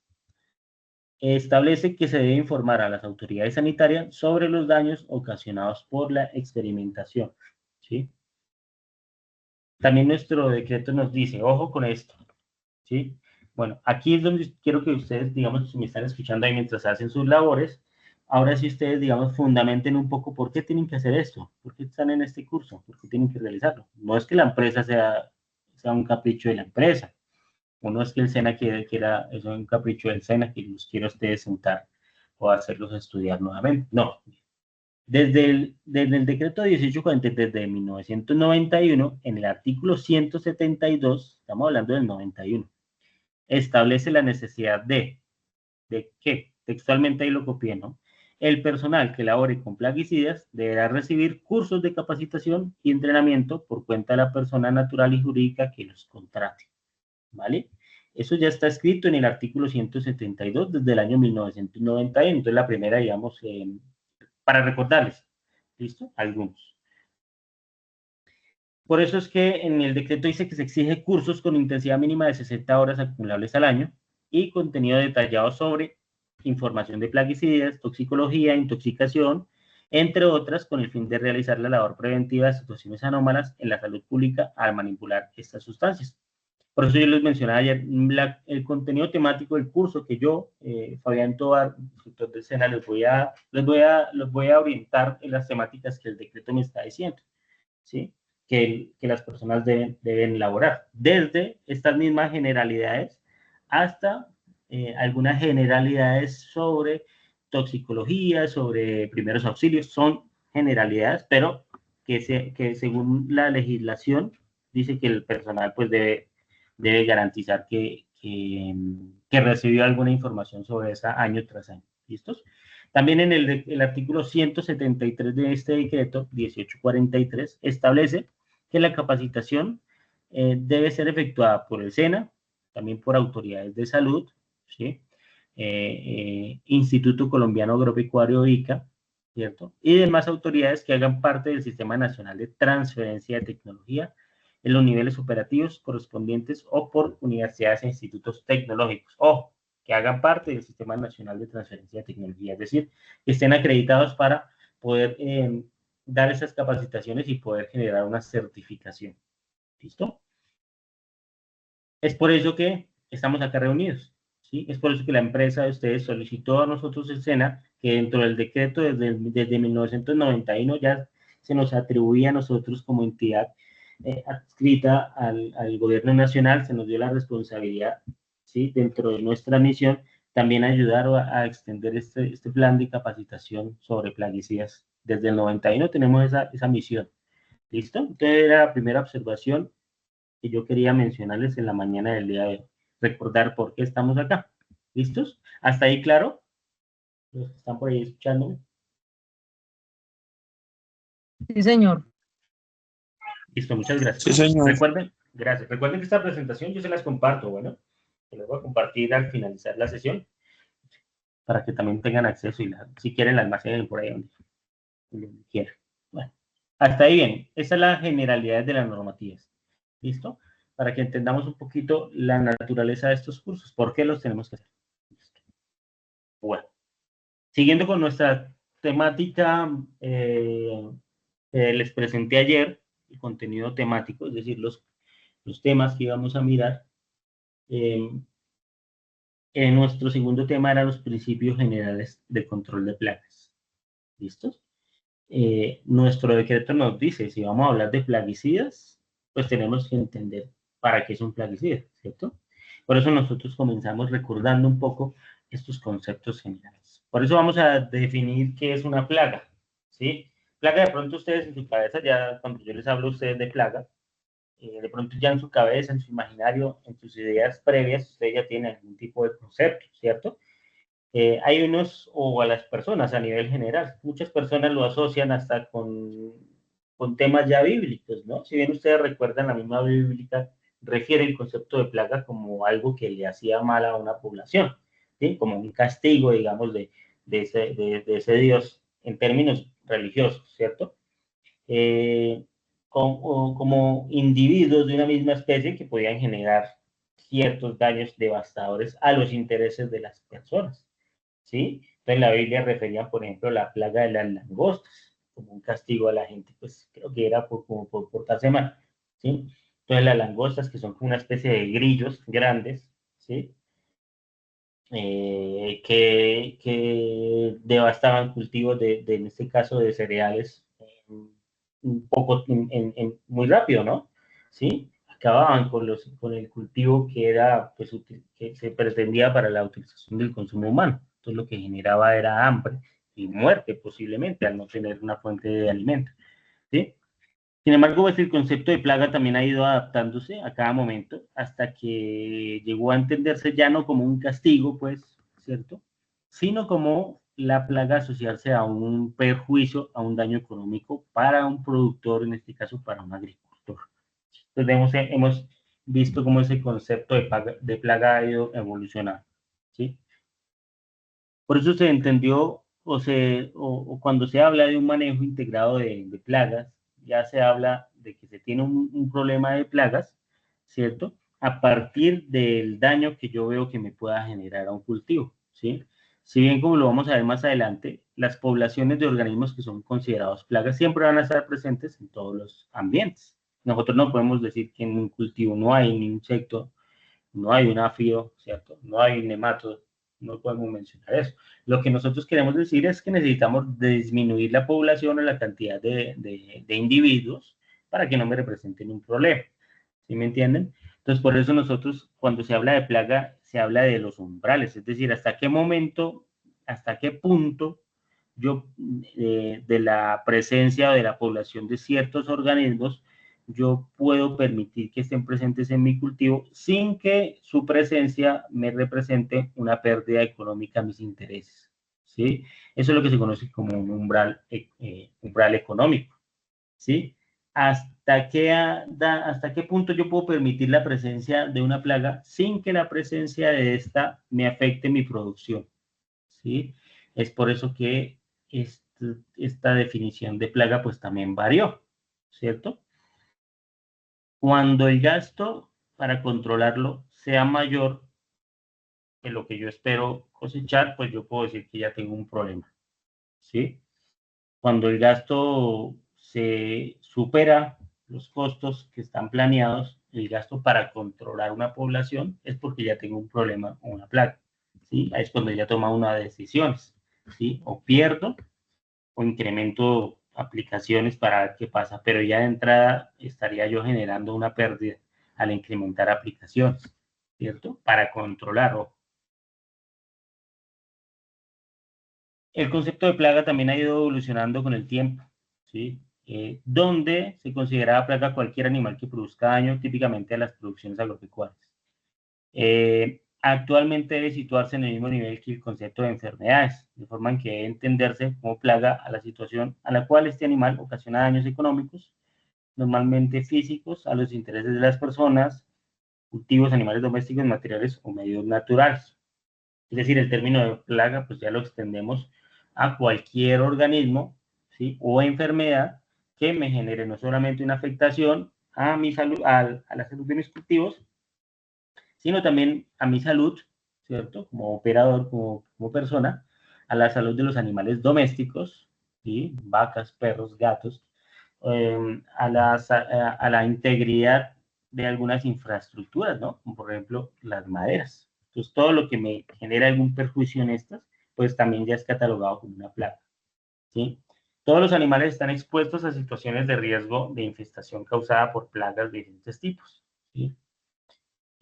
Establece que se debe informar a las autoridades sanitarias sobre los daños ocasionados por la experimentación, ¿sí? También nuestro decreto nos dice, ojo con esto, ¿sí? Bueno, aquí es donde quiero que ustedes, digamos, si me están escuchando ahí mientras hacen sus labores, ahora sí ustedes, digamos, fundamenten un poco por qué tienen que hacer esto, por qué están en este curso, por qué tienen que realizarlo. No es que la empresa sea un capricho de la empresa, o no es que el SENA quiera, es un capricho del SENA que los quiera ustedes sentar o hacerlos estudiar nuevamente. No. Desde el decreto 1843 de 1991, en el artículo 172, estamos hablando del 91, establece la necesidad ¿de qué? Textualmente ahí lo copié, ¿no? El personal que labore con plaguicidas deberá recibir cursos de capacitación y entrenamiento por cuenta de la persona natural y jurídica que los contrate, ¿vale? Eso ya está escrito en el artículo 172 desde el año 1991. Entonces, la primera, digamos, para recordarles, ¿listo? Algunos. Por eso es que en el decreto dice que se exige cursos con intensidad mínima de 60 horas acumulables al año y contenido detallado sobre información de plaguicidas, toxicología, intoxicación, entre otras, con el fin de realizar la labor preventiva de situaciones anómalas en la salud pública al manipular estas sustancias. Por eso yo les mencionaba ayer, el contenido temático del curso que yo, Fabián Tovar, instructor del SENA, los voy a orientar en las temáticas que el decreto me está diciendo, ¿sí? Que las personas deben elaborar, desde estas mismas generalidades hasta algunas generalidades sobre toxicología, sobre primeros auxilios, son generalidades, pero que según la legislación dice que el personal pues debe garantizar que recibió alguna información sobre esa año tras año. ¿Listos? También en el artículo 173 de este decreto 1843 establece que la capacitación debe ser efectuada por el SENA, también por autoridades de salud, ¿sí? Instituto Colombiano Agropecuario ICA, ¿cierto? Y demás autoridades que hagan parte del Sistema Nacional de Transferencia de Tecnología en los niveles operativos correspondientes o por universidades e institutos tecnológicos. O que hagan parte del Sistema Nacional de Transferencia de Tecnología, es decir, que estén acreditados para poder dar esas capacitaciones y poder generar una certificación. ¿Listo? Es por eso que estamos acá reunidos, ¿sí? Es por eso que la empresa de ustedes solicitó a nosotros el SENA, que dentro del decreto desde 1991 ya se nos atribuía a nosotros como entidad adscrita al gobierno nacional, se nos dio la responsabilidad, ¿sí? Dentro de nuestra misión, también ayudar a extender este plan de capacitación sobre plaguicidas. Desde el 91 tenemos esa misión. ¿Listo? Entonces era la primera observación que yo quería mencionarles en la mañana del día de hoy. Recordar por qué estamos acá. ¿Listos? ¿Hasta ahí claro? Los que están por ahí escuchándome. Sí, señor. Listo, muchas gracias. Sí, señor. Recuerden, gracias. Recuerden que esta presentación yo se las comparto, bueno, se las voy a compartir al finalizar la sesión para que también tengan acceso y si quieren la almacenen por ahí donde quieran. Bueno, hasta ahí bien. Esa es la generalidad de las normativas. ¿Listo? Para que entendamos un poquito la naturaleza de estos cursos, por qué los tenemos que hacer. Bueno, siguiendo con nuestra temática, les presenté ayer el contenido temático, es decir, los temas que íbamos a mirar. En nuestro segundo tema eran los principios generales de control de plagas. ¿Listos? Nuestro decreto nos dice, si vamos a hablar de plaguicidas, pues tenemos que entender para qué es un plaguicida, ¿cierto? Por eso nosotros comenzamos recordando un poco estos conceptos generales. Por eso vamos a definir qué es una plaga, ¿sí? Plaga, de pronto ustedes en su cabeza, ya cuando yo les hablo a ustedes de plaga, de pronto ya en su cabeza, en su imaginario, en sus ideas previas, ustedes ya tienen algún tipo de concepto, ¿cierto? Hay unos, o a las personas a nivel general, muchas personas lo asocian hasta con temas ya bíblicos, ¿no? Si bien ustedes recuerdan, la misma bíblica refiere el concepto de plaga como algo que le hacía mal a una población, ¿sí? Como un castigo, digamos, de ese Dios en términos religiosos, ¿cierto? Como individuos de una misma especie que podían generar ciertos daños devastadores a los intereses de las personas. ¿Sí? Entonces la Biblia refería, por ejemplo, a la plaga de las langostas, como un castigo a la gente, pues creo que era por portarse mal, ¿sí? Entonces las langostas, que son como una especie de grillos grandes, ¿sí? Que devastaban cultivos en este caso, de cereales, un poco, muy rápido, ¿no? ¿Sí? Acababan con el cultivo que era, pues, que se pretendía para la utilización del consumo humano. Entonces lo que generaba era hambre y muerte posiblemente al no tener una fuente de alimento, ¿sí? Sin embargo, pues el concepto de plaga también ha ido adaptándose a cada momento hasta que llegó a entenderse ya no como un castigo, pues, ¿cierto? Sino como la plaga asociarse a un perjuicio, a un daño económico para un productor, en este caso para un agricultor. Entonces hemos visto cómo ese concepto de plaga ha ido evolucionando, ¿sí? Por eso se entendió o cuando se habla de un manejo integrado de plagas, ya se habla de que se tiene un problema de plagas, ¿cierto? A partir del daño que yo veo que me pueda generar a un cultivo, ¿sí? Si bien, como lo vamos a ver más adelante, las poblaciones de organismos que son considerados plagas siempre van a estar presentes en todos los ambientes. Nosotros no podemos decir que en un cultivo no hay un insecto, no hay un áfido, ¿cierto? No hay un nematodo, no podemos mencionar eso. Lo que nosotros queremos decir es que necesitamos disminuir la población o la cantidad de individuos para que no me representen un problema, ¿sí me entienden? Entonces, por eso nosotros, cuando se habla de plaga, se habla de los umbrales, es decir, hasta qué momento, hasta qué punto yo, de la presencia o de la población de ciertos organismos, yo puedo permitir que estén presentes en mi cultivo sin que su presencia me represente una pérdida económica a mis intereses, ¿sí? Eso es lo que se conoce como un umbral económico, ¿sí? ¿Hasta qué punto yo puedo permitir la presencia de una plaga sin que la presencia de esta me afecte mi producción, ¿sí? Es por eso que esta definición de plaga pues también varió, ¿cierto? Cuando el gasto para controlarlo sea mayor que lo que yo espero cosechar, pues yo puedo decir que ya tengo un problema, ¿sí? Cuando el gasto se supera los costos que están planeados, el gasto para controlar una población, es porque ya tengo un problema o una plaga, ¿sí? Ahí es cuando ya toma una decisión, ¿sí? O pierdo o incremento aplicaciones para ver qué pasa, pero ya de entrada estaría yo generando una pérdida al incrementar aplicaciones, ¿cierto? Para controlar. El concepto de plaga también ha ido evolucionando con el tiempo, ¿sí? Donde se consideraba plaga cualquier animal que produzca daño, típicamente a las producciones agropecuarias. Actualmente debe situarse en el mismo nivel que el concepto de enfermedades, de forma en que debe entenderse como plaga a la situación a la cual este animal ocasiona daños económicos, normalmente físicos, a los intereses de las personas, cultivos, animales domésticos, materiales o medios naturales. Es decir, el término de plaga, pues ya lo extendemos a cualquier organismo, ¿sí? O enfermedad que me genere no solamente una afectación a mi salud, a la salud de mis cultivos, sino también a mi salud, ¿cierto? Como operador, como persona, a la salud de los animales domésticos, ¿sí? Vacas, perros, gatos, a la integridad de algunas infraestructuras, ¿no? Como por ejemplo las maderas. Entonces, todo lo que me genera algún perjuicio en estas, pues también ya es catalogado como una plaga, ¿sí? Todos los animales están expuestos a situaciones de riesgo de infestación causada por plagas de diferentes tipos, ¿sí?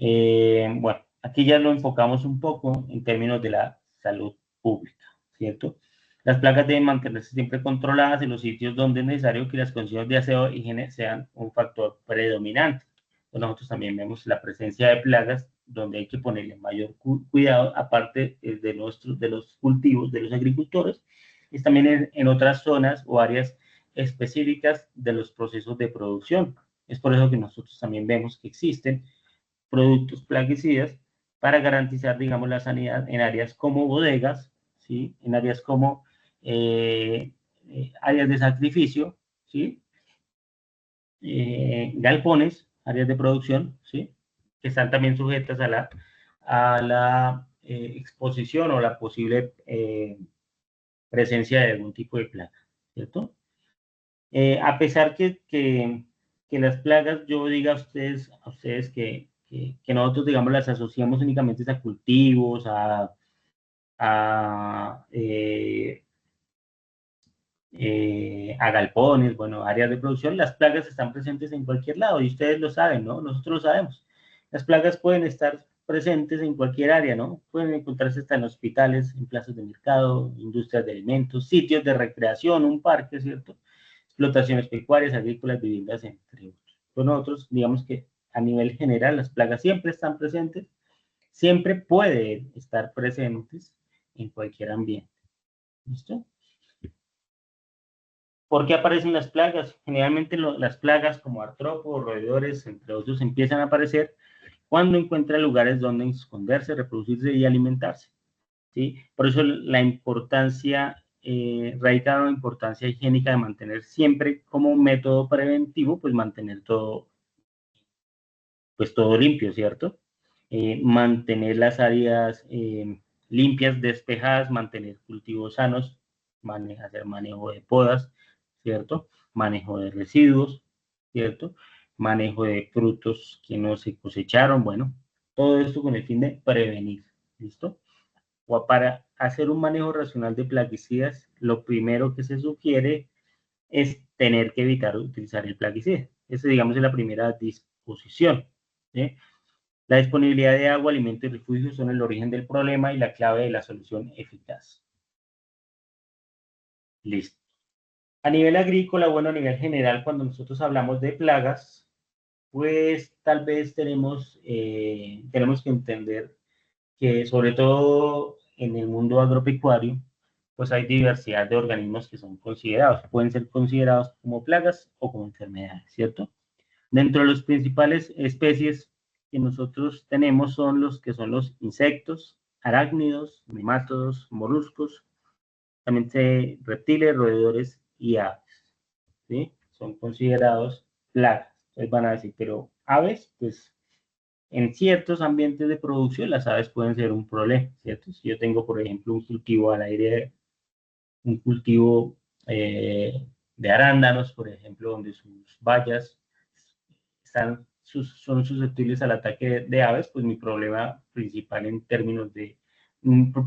Bueno, aquí ya lo enfocamos un poco en términos de la salud pública, ¿cierto? Las plagas deben mantenerse siempre controladas en los sitios donde es necesario que las condiciones de aseo e higiene sean un factor predominante. Entonces nosotros también vemos la presencia de plagas donde hay que ponerle mayor cuidado, aparte de los cultivos, de los agricultores, es también en otras zonas o áreas específicas de los procesos de producción. Es por eso que nosotros también vemos que existen productos plaguicidas para garantizar, digamos, la sanidad en áreas como bodegas, ¿sí? En áreas como áreas de sacrificio, ¿sí? Galpones, áreas de producción, ¿sí? Que están también sujetas a la exposición o la posible presencia de algún tipo de plaga, ¿cierto? A pesar que las plagas, yo diga a ustedes que nosotros, digamos, las asociamos únicamente a cultivos, a, eh, a galpones, bueno, áreas de producción, las plagas están presentes en cualquier lado y ustedes lo saben, ¿no? Nosotros lo sabemos. Las plagas pueden estar presentes en cualquier área, ¿no? Pueden encontrarse hasta en hospitales, en plazas de mercado, industrias de alimentos, sitios de recreación, un parque, ¿cierto? Explotaciones pecuarias, agrícolas, viviendas, entre otros. Pues nosotros, digamos que a nivel general, las plagas siempre están presentes, siempre pueden estar presentes en cualquier ambiente. ¿Listo? ¿Por qué aparecen las plagas? Generalmente las plagas como artrópodos, roedores, entre otros, empiezan a aparecer cuando encuentran lugares donde esconderse, reproducirse y alimentarse, ¿sí? Por eso la importancia, radica la importancia higiénica de mantener siempre como método preventivo, pues mantener todo limpio, ¿cierto? Mantener las áreas limpias, despejadas, mantener cultivos sanos, hacer manejo de podas, ¿cierto? Manejo de residuos, ¿cierto? Manejo de frutos que no se cosecharon, bueno, todo esto con el fin de prevenir, ¿listo? O para hacer un manejo racional de plaguicidas, lo primero que se sugiere es tener que evitar utilizar el plaguicida. Esa, digamos, es la primera disposición, ¿sí? La disponibilidad de agua, alimento y refugio son el origen del problema y la clave de la solución eficaz. Listo. A nivel agrícola, bueno, a nivel general, cuando nosotros hablamos de plagas, pues tal vez tenemos que entender que sobre todo en el mundo agropecuario, pues hay diversidad de organismos que son considerados, pueden ser considerados como plagas o como enfermedades, ¿cierto? Dentro de las principales especies que nosotros tenemos son los insectos, arácnidos, nemátodos, moluscos, también reptiles, roedores y aves, ¿sí? Son considerados plagas. Entonces van a decir, pero aves, pues en ciertos ambientes de producción las aves pueden ser un problema, ¿cierto? Si yo tengo, por ejemplo, un cultivo al aire, un cultivo de arándanos, por ejemplo, donde sus bayas son susceptibles al ataque de aves, pues mi problema principal en términos de,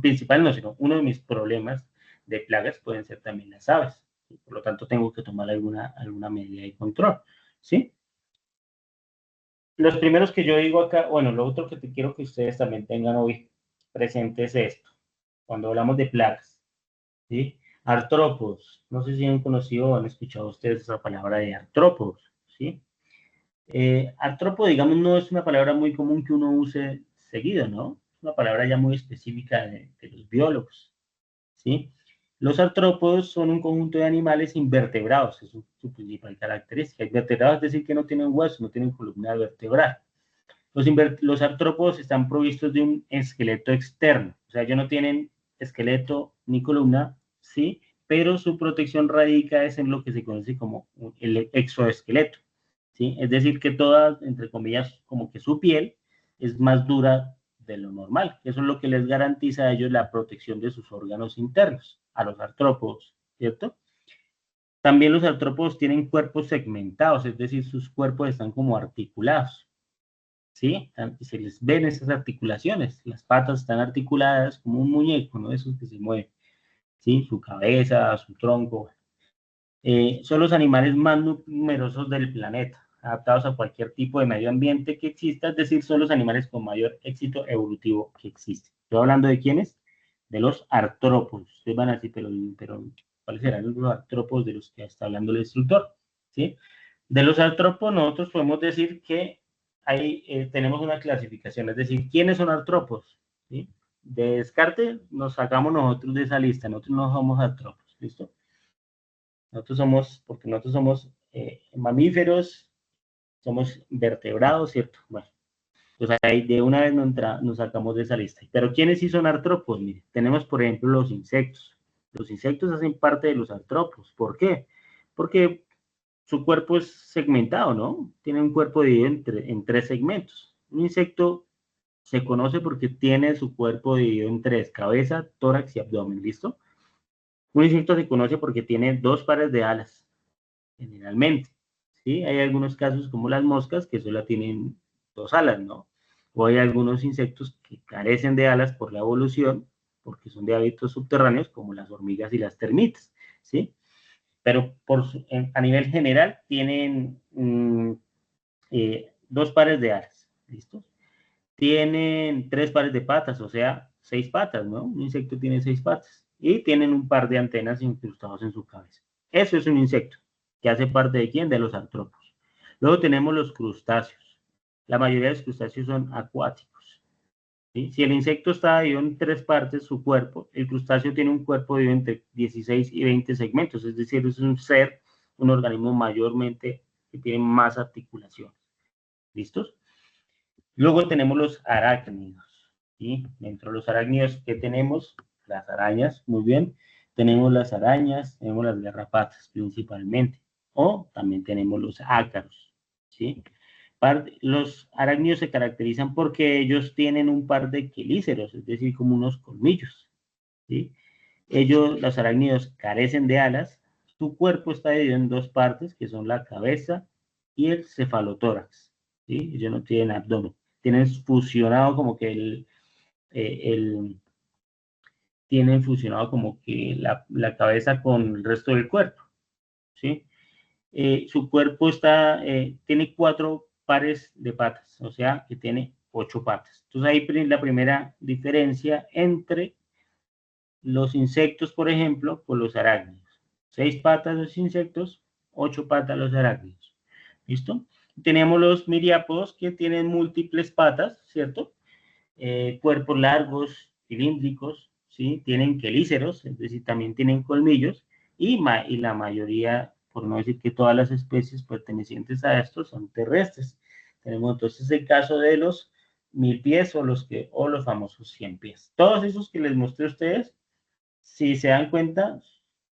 principal no, sino uno de mis problemas de plagas pueden ser también las aves. Por lo tanto, tengo que tomar alguna medida de control, ¿sí? Los primeros que yo digo acá, bueno, lo otro que te quiero que ustedes también tengan hoy presente es esto, cuando hablamos de plagas, ¿sí? Artrópodos, no sé si han conocido o han escuchado ustedes esa palabra de artrópodos, ¿sí? Artrópodo, digamos, no es una palabra muy común que uno use seguido, ¿no? Es una palabra ya muy específica de los biólogos, ¿sí? Los artrópodos son un conjunto de animales invertebrados, es su principal característica. Invertebrados es decir que no tienen huesos, no tienen columna vertebral. Los artrópodos están provistos de un esqueleto externo, o sea, ellos no tienen esqueleto ni columna, ¿sí? Pero su protección radica es en lo que se conoce como el exoesqueleto, ¿sí? Es decir, que toda, entre comillas, como que su piel es más dura de lo normal. Eso es lo que les garantiza a ellos la protección de sus órganos internos, a los artrópodos, ¿cierto? También los artrópodos tienen cuerpos segmentados, es decir, sus cuerpos están como articulados. ¿Sí? Se les ven esas articulaciones, las patas están articuladas como un muñeco, ¿no? Esos que se mueven, ¿sí? Su cabeza, su tronco. Son los animales más numerosos del planeta, adaptados a cualquier tipo de medio ambiente que exista, es decir, son los animales con mayor éxito evolutivo que existe. Estoy hablando de quiénes? De los artrópodos. Ustedes van a decir, pero ¿cuáles serán los artrópodos de los que está hablando el instructor? ¿Sí? De los artrópodos nosotros podemos decir que tenemos una clasificación, es decir, ¿quiénes son artrópodos? ¿Sí? De descarte nos sacamos nosotros de esa lista, nosotros no somos artrópodos, ¿listo? Porque nosotros somos mamíferos, somos vertebrados, ¿cierto? Bueno, pues ahí de una vez nos sacamos de esa lista. Pero ¿quiénes sí son artrópodos? Mire, tenemos por ejemplo los insectos. Los insectos hacen parte de los artrópodos. ¿Por qué? Porque su cuerpo es segmentado, ¿no? Tiene un cuerpo dividido en tres segmentos. Un insecto se conoce porque tiene su cuerpo dividido en tres, cabeza, tórax y abdomen, ¿listo? Un insecto se conoce porque tiene dos pares de alas, generalmente, ¿sí? Hay algunos casos como las moscas que solo tienen dos alas, ¿no? O hay algunos insectos que carecen de alas por la evolución, porque son de hábitos subterráneos, como las hormigas y las termitas, ¿sí? Pero a nivel general tienen dos pares de alas, ¿listo? Tienen tres pares de patas, o sea, seis patas, ¿no? Un insecto tiene seis patas. Y tienen un par de antenas incrustados en su cabeza. Eso es un insecto, que hace parte de quién? De los artrópodos. Luego tenemos los crustáceos. La mayoría de los crustáceos son acuáticos. ¿Sí? Si el insecto está dividido en tres partes, su cuerpo, el crustáceo tiene un cuerpo dividido entre 16 y 20 segmentos, es decir, es un ser, un organismo mayormente que tiene más articulaciones. ¿Listos? Luego tenemos los arácnidos. ¿Sí? Dentro de los arácnidos, ¿qué tenemos? Las arañas, muy bien. Tenemos las arañas, tenemos las garrapatas principalmente. O también tenemos los ácaros. ¿Sí? Los arácnidos se caracterizan porque ellos tienen un par de quelíceros, es decir, como unos colmillos. ¿Sí? Los arácnidos, carecen de alas. Su cuerpo está dividido en dos partes, que son la cabeza y el cefalotórax. ¿Sí? Ellos no tienen abdomen. Tienen fusionado como que tienen fusionado como que la cabeza con el resto del cuerpo. ¿Sí? Su cuerpo tiene cuatro pares de patas, o sea que tiene ocho patas. Entonces ahí la primera diferencia entre los insectos, por ejemplo, con los arácnidos. Seis patas los insectos, ocho patas los arácnidos. ¿Listo? Tenemos los miriápodos que tienen múltiples patas, ¿cierto? Cuerpos largos, cilíndricos, ¿sí? Tienen quelíceros, es decir, también tienen colmillos, y la mayoría, por no decir que todas las especies pertenecientes a estos son terrestres. Tenemos entonces el caso de los 1000 pies o los famosos 100 pies. Todos esos que les mostré a ustedes, si se dan cuenta,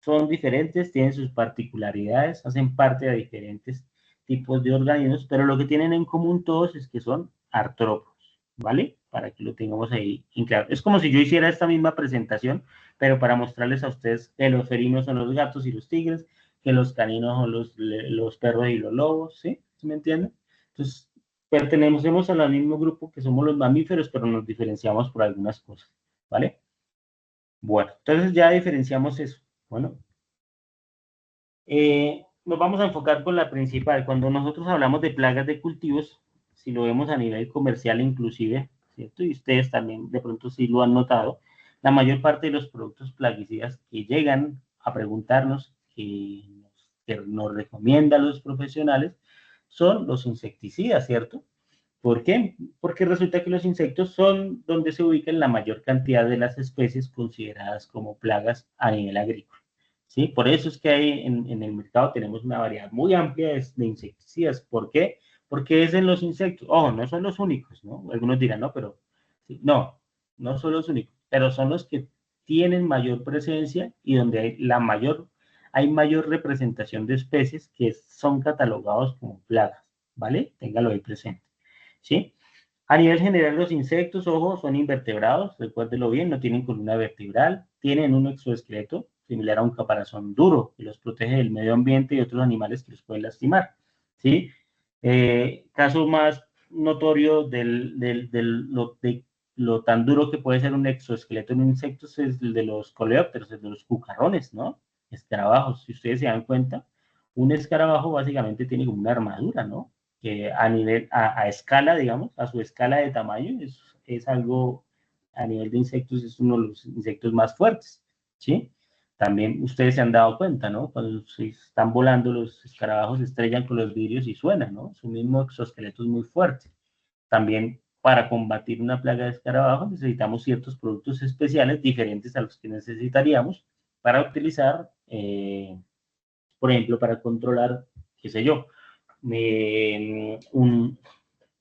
son diferentes, tienen sus particularidades, hacen parte de diferentes tipos de organismos, pero lo que tienen en común todos es que son artrópodos, ¿vale? Para que lo tengamos ahí en claro. Es como si yo hiciera esta misma presentación, pero para mostrarles a ustedes que los felinos son los gatos y los tigres, que los caninos son los perros y los lobos, ¿sí? ¿Sí me entienden? Entonces, pertenecemos al mismo grupo que somos los mamíferos, pero nos diferenciamos por algunas cosas, ¿vale? Bueno, entonces ya diferenciamos eso. Bueno, nos vamos a enfocar con la principal. Cuando nosotros hablamos de plagas de cultivos, si lo vemos a nivel comercial inclusive, ¿cierto? Y ustedes también de pronto sí lo han notado, la mayor parte de los productos plaguicidas que llegan a preguntarnos, que nos recomiendan los profesionales, son los insecticidas, ¿cierto? ¿Por qué? Porque resulta que los insectos son donde se ubican la mayor cantidad de las especies consideradas como plagas a nivel agrícola. ¿Sí? Por eso es que hay en el mercado tenemos una variedad muy amplia de insecticidas. ¿Por qué? Porque es en los insectos. Ojo, no son los únicos, ¿no? Algunos dirán, no, pero sí, no, no son los únicos, pero son los que tienen mayor presencia y donde hay mayor representación de especies que son catalogados como plagas, ¿vale? Téngalo ahí presente. ¿Sí? A nivel general, los insectos, ojo, son invertebrados, recuérdelo bien, no tienen columna vertebral, tienen un exoesqueleto similar a un caparazón duro que los protege del medio ambiente y otros animales que los pueden lastimar, ¿sí? Caso más notorio de lo tan duro que puede ser un exoesqueleto en insectos es el de los coleópteros, el de los cucarrones, ¿no? Escarabajos, si ustedes se dan cuenta, un escarabajo básicamente tiene como una armadura, ¿no? Que a escala, digamos, a su escala de tamaño, es algo, a nivel de insectos, es uno de los insectos más fuertes, ¿sí? También ustedes se han dado cuenta, ¿no? Cuando se están volando los escarabajos se estrellan con los vidrios y suenan, ¿no? Su mismo exoesqueleto es muy fuerte. También para combatir una plaga de escarabajos necesitamos ciertos productos especiales diferentes a los que necesitaríamos para utilizar, por ejemplo, para controlar, qué sé yo, un,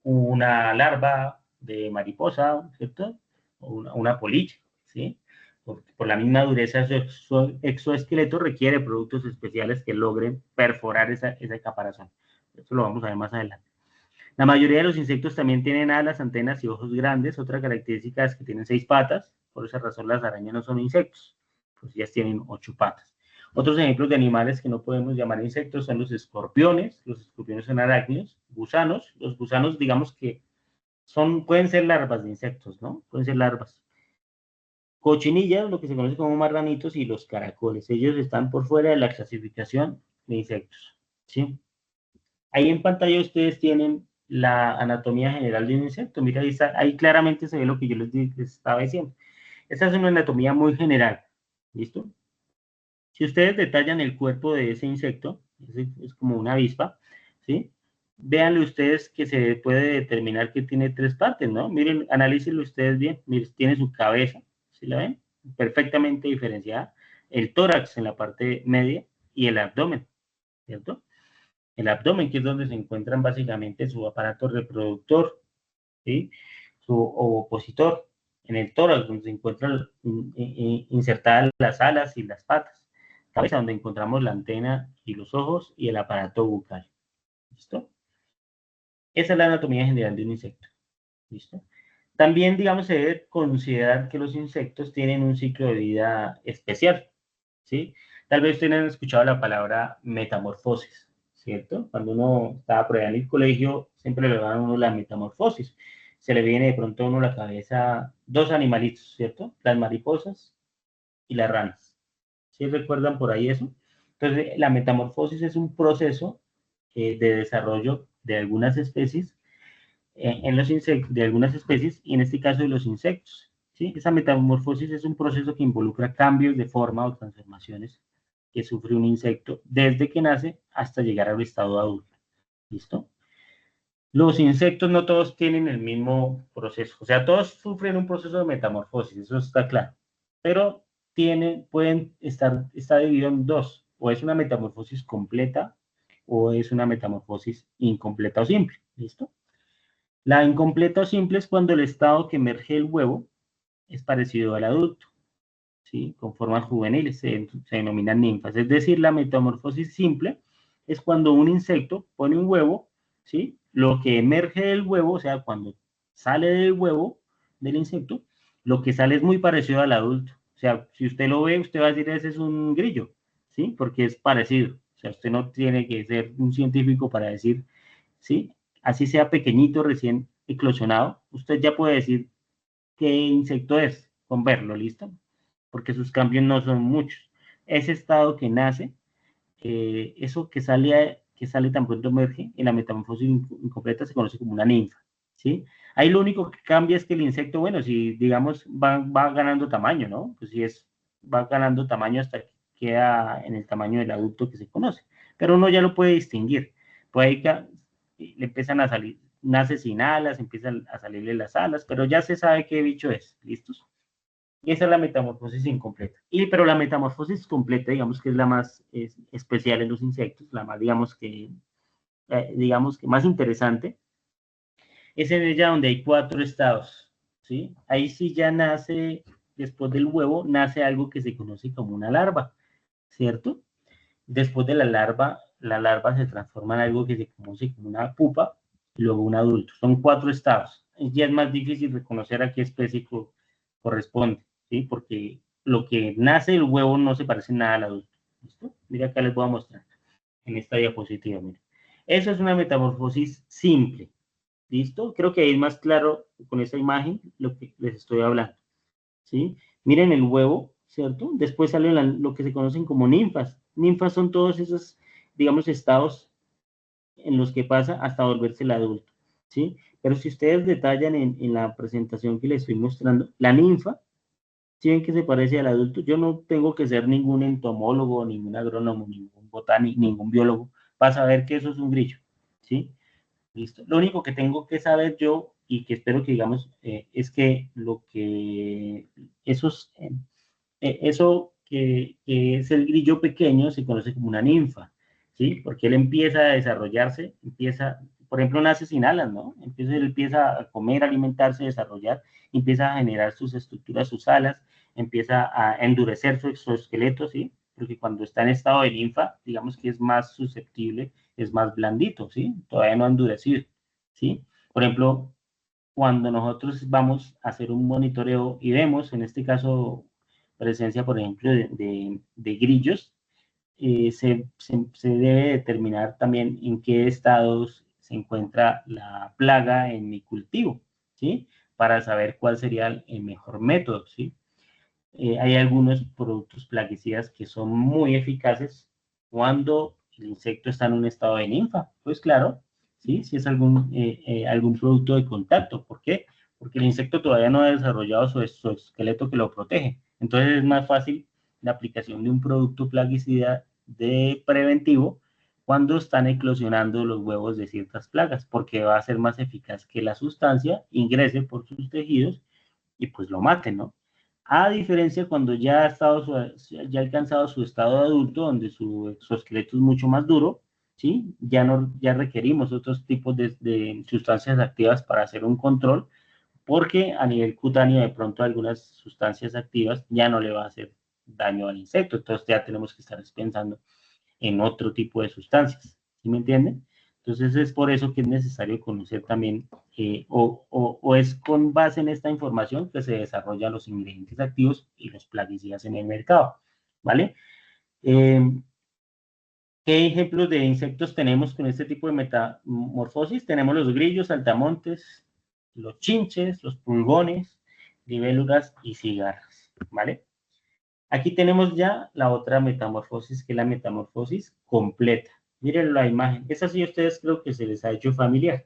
una larva de mariposa, ¿cierto? O una polilla, ¿sí? Por la misma dureza de su exoesqueleto requiere productos especiales que logren perforar esa caparazón. Eso lo vamos a ver más adelante. La mayoría de los insectos también tienen alas, antenas y ojos grandes. Otra característica es que tienen 6 patas. Por esa razón las arañas no son insectos, pues ellas tienen 8 patas. Otros ejemplos de animales que no podemos llamar insectos son los escorpiones. Los escorpiones son arácnidos, gusanos. Los gusanos, digamos que pueden ser larvas de insectos, ¿no? Pueden ser larvas. Cochinillas, lo que se conoce como marranitos, y los caracoles. Ellos están por fuera de la clasificación de insectos, ¿sí? Ahí en pantalla ustedes tienen la anatomía general de un insecto. Mira, ahí claramente se ve lo que yo les estaba diciendo. Esta es una anatomía muy general, ¿listo? Si ustedes detallan el cuerpo de ese insecto, es como una avispa, ¿sí? Véanle ustedes que se puede determinar que tiene 3 partes, ¿no? Miren, analícenlo ustedes bien. Miren, tiene su cabeza, ¿sí la ven? Perfectamente diferenciada. El tórax en la parte media y el abdomen, ¿cierto? El abdomen, que es donde se encuentran básicamente su aparato reproductor, ¿sí? Su ovopositor. En el tórax, donde se encuentran insertadas las alas y las patas. Cabeza, donde encontramos la antena y los ojos y el aparato bucal. ¿Listo? Esa es la anatomía general de un insecto. ¿Listo? También, digamos, se debe considerar que los insectos tienen un ciclo de vida especial, ¿sí? Tal vez ustedes han escuchado la palabra metamorfosis, ¿cierto? Cuando uno estaba por allá en el colegio, siempre le dan a uno la metamorfosis. Se le viene de pronto a uno a la cabeza 2 animalitos, ¿cierto? Las mariposas y las ranas. ¿Sí recuerdan por ahí eso? Entonces, la metamorfosis es un proceso de desarrollo de algunas especies en los insectos, de algunas especies, y en este caso de los insectos. ¿Sí? Esa metamorfosis es un proceso que involucra cambios de forma o transformaciones que sufre un insecto desde que nace hasta llegar al estado adulto. ¿Listo? Los insectos no todos tienen el mismo proceso, o sea, todos sufren un proceso de metamorfosis, eso está claro, pero está dividido en 2, o es una metamorfosis completa o es una metamorfosis incompleta o simple. ¿Listo? La incompleta o simple es cuando el estado que emerge del huevo es parecido al adulto, ¿sí? Con formas juveniles, se denominan ninfas. Es decir, la metamorfosis simple es cuando un insecto pone un huevo, ¿sí? Lo que emerge del huevo, o sea, cuando sale del huevo del insecto, lo que sale es muy parecido al adulto. O sea, si usted lo ve, usted va a decir, ese es un grillo, ¿sí? Porque es parecido. O sea, usted no tiene que ser un científico para decir, ¿sí? Así sea pequeñito, recién eclosionado, usted ya puede decir qué insecto es con verlo, ¿listo? Porque sus cambios no son muchos. Ese estado que nace, eso que sale tan pronto emerge, en la metamorfosis incompleta se conoce como una ninfa, ¿sí? Ahí lo único que cambia es que el insecto, bueno, si digamos va ganando tamaño, ¿no? Pues si va ganando tamaño hasta que queda en el tamaño del adulto que se conoce, pero uno ya lo puede distinguir, puede que le empiezan a salir, nace sin alas, empiezan a salirle las alas, pero ya se sabe qué bicho es, ¿listos? Y esa es la metamorfosis incompleta. Pero la metamorfosis completa, digamos que es la más especial en los insectos, la más, digamos que más interesante, es en ella donde hay 4 estados, ¿sí? Ahí sí ya nace, después del huevo, nace algo que se conoce como una larva, ¿cierto? Después de la larva se transforma en algo que se conoce como una pupa y luego un adulto. Son 4 estados. Ya es más difícil reconocer a qué especie corresponde, ¿sí? Porque lo que nace del huevo no se parece nada al adulto. ¿Listo? Mira, acá les voy a mostrar en esta diapositiva. Mira. Eso es una metamorfosis simple. ¿Listo? Creo que ahí es más claro con esa imagen lo que les estoy hablando. ¿Sí? Miren el huevo, ¿cierto? Después salen lo que se conocen como ninfas. Ninfas son todos esos, digamos, estados en los que pasa hasta volverse el adulto, ¿sí? Pero si ustedes detallan en la presentación que les estoy mostrando, la ninfa, ¿sí ven que se parece al adulto? Yo no tengo que ser ningún entomólogo, ningún agrónomo, ningún botánico, ningún biólogo para saber que eso es un grillo, ¿sí? Listo. Lo único que tengo que saber yo y que espero que digamos es que lo que esos eso que es el grillo pequeño se conoce como una ninfa, ¿sí? Porque él empieza a desarrollarse, por ejemplo, nace sin alas, ¿no? Entonces él empieza a comer, alimentarse, desarrollar, empieza a generar sus estructuras, sus alas, empieza a endurecer su exoesqueleto, ¿sí? Porque cuando está en estado de ninfa, digamos que es más susceptible, es más blandito, ¿sí? Todavía no ha endurecido, ¿sí? Por ejemplo, cuando nosotros vamos a hacer un monitoreo y vemos, en este caso, presencia, por ejemplo, de grillos, se debe determinar también en qué estados se encuentra la plaga en mi cultivo, ¿sí? Para saber cuál sería el mejor método, ¿sí? Hay algunos productos plaguicidas que son muy eficaces cuando el insecto está en un estado de ninfa. Pues claro, ¿sí? Si es algún producto de contacto. ¿Por qué? Porque el insecto todavía no ha desarrollado su esqueleto que lo protege. Entonces es más fácil la aplicación de un producto plaguicida de preventivo cuando están eclosionando los huevos de ciertas plagas, porque va a ser más eficaz que la sustancia ingrese por sus tejidos y pues lo maten, ¿no? A diferencia cuando ya ha alcanzado su estado de adulto, donde su exoesqueleto es mucho más duro, ¿sí? Ya requerimos otros tipos de sustancias activas para hacer un control, porque a nivel cutáneo de pronto algunas sustancias activas ya no le va a hacer daño al insecto, entonces ya tenemos que estar pensando en otro tipo de sustancias, ¿sí me entienden? Entonces es por eso que es necesario conocer también, o es con base en esta información que se desarrollan los ingredientes activos y los plaguicidas en el mercado, ¿vale? Eh, ¿Qué ejemplos de insectos tenemos con este tipo de metamorfosis? Tenemos los grillos, saltamontes, los chinches, los pulgones, libélulas y cigarras, ¿vale? Aquí tenemos ya la otra metamorfosis, que es la metamorfosis completa. Miren la imagen. Esa sí a ustedes creo que se les ha hecho familiar,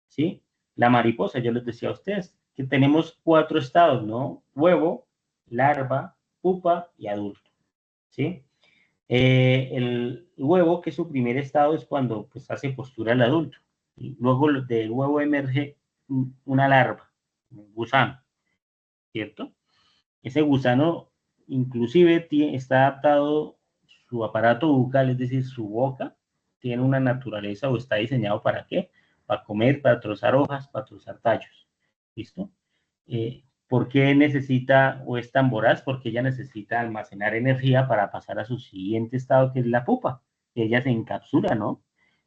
¿sí? La mariposa, yo les decía a ustedes, que tenemos 4 estados, ¿no? Huevo, larva, pupa y adulto, ¿sí? El huevo, que es su primer estado, es cuando pues, hace postura el adulto. Y luego del huevo emerge una larva, un gusano, ¿cierto? Ese gusano inclusive está adaptado, su aparato bucal, es decir, su boca, tiene una naturaleza o está diseñado para qué? Para comer, para trozar hojas, para trozar tallos. ¿Listo? ¿Por qué necesita o es tan voraz? Porque ella necesita almacenar energía para pasar a su siguiente estado, que es la pupa. ella se encapsula, ¿no?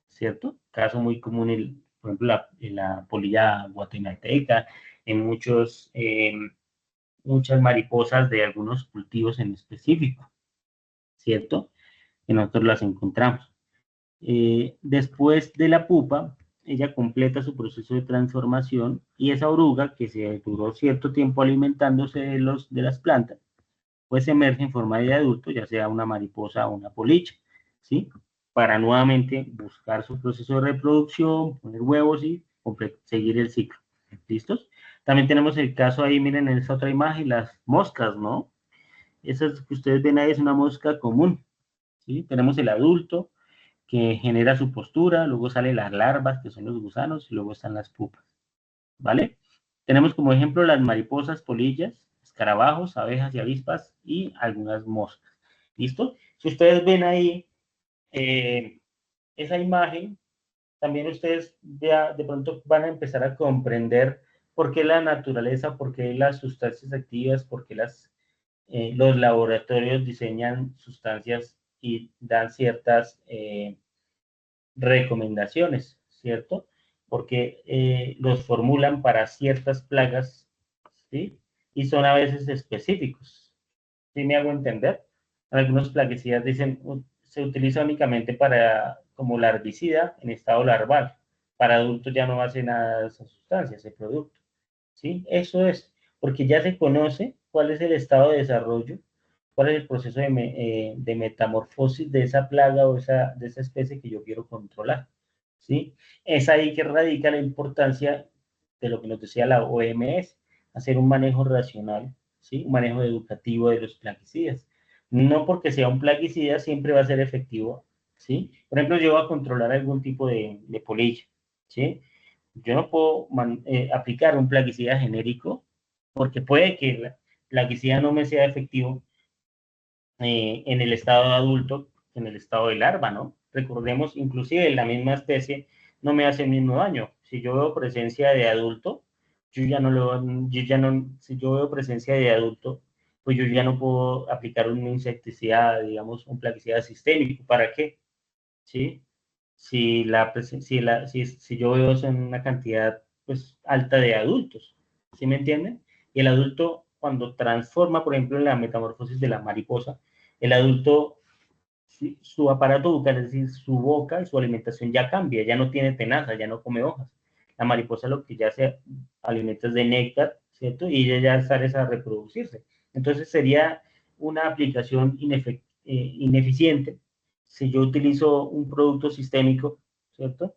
¿Cierto? Caso muy común, por ejemplo, la polilla guatemalteca, en muchas mariposas de algunos cultivos en específico, ¿cierto? Que nosotros las encontramos. Después de la pupa, ella completa su proceso de transformación y esa oruga, que se duró cierto tiempo alimentándose de las plantas, pues emerge en forma de adulto, ya sea una mariposa o una polilla, ¿sí? Para nuevamente buscar su proceso de reproducción, poner huevos y seguir el ciclo. ¿Listos? También tenemos el caso ahí, miren en esta otra imagen, las moscas, ¿no? Esas que ustedes ven ahí es una mosca común, ¿sí? Tenemos el adulto que genera su postura, luego salen las larvas, que son los gusanos, y luego están las pupas, ¿vale? Tenemos como ejemplo las mariposas, polillas, escarabajos, abejas y avispas y algunas moscas. ¿Listo? Si ustedes ven ahí esa imagen, también ustedes ya de pronto van a empezar a comprender por qué la naturaleza, por qué las sustancias activas, por qué los laboratorios diseñan sustancias y dan ciertas recomendaciones, ¿cierto? Porque los formulan para ciertas plagas, ¿sí? Y son a veces específicos. ¿Sí me hago entender? Algunos plaguicidas dicen, se utiliza únicamente para, como larvicida en estado larval. Para adultos ya no hace nada de esa sustancia, ese producto. ¿Sí? Eso es, porque ya se conoce cuál es el estado de desarrollo, cuál es el proceso de metamorfosis de esa plaga o de esa especie que yo quiero controlar. ¿Sí? Es ahí que radica la importancia de lo que nos decía la OMS, hacer un manejo racional, ¿sí? Un manejo educativo de los plaguicidas. No porque sea un plaguicida siempre va a ser efectivo, ¿sí? Por ejemplo, yo voy a controlar algún tipo de polilla, ¿sí? Yo no puedo aplicar un plaguicida genérico porque puede que el plaguicida no me sea efectivo en el estado de adulto, en el estado de larva, ¿no? Recordemos, inclusive la misma especie no me hace el mismo daño. Si yo veo presencia de adulto, si yo veo presencia de adulto, pues yo ya no puedo aplicar un insecticida, digamos, un plaguicida sistémico. ¿Para qué? ¿Sí? Si yo veo eso en una cantidad pues alta de adultos, ¿sí me entienden? Y el adulto cuando transforma, por ejemplo, en la metamorfosis de la mariposa, el adulto, su aparato bucal, es decir, su boca y su alimentación ya cambia, ya no tiene tenaza, ya no come hojas. La mariposa lo que ya se alimenta es de néctar, ¿cierto? Y ella ya sale a reproducirse. Entonces sería una aplicación ineficiente si yo utilizo un producto sistémico, ¿cierto?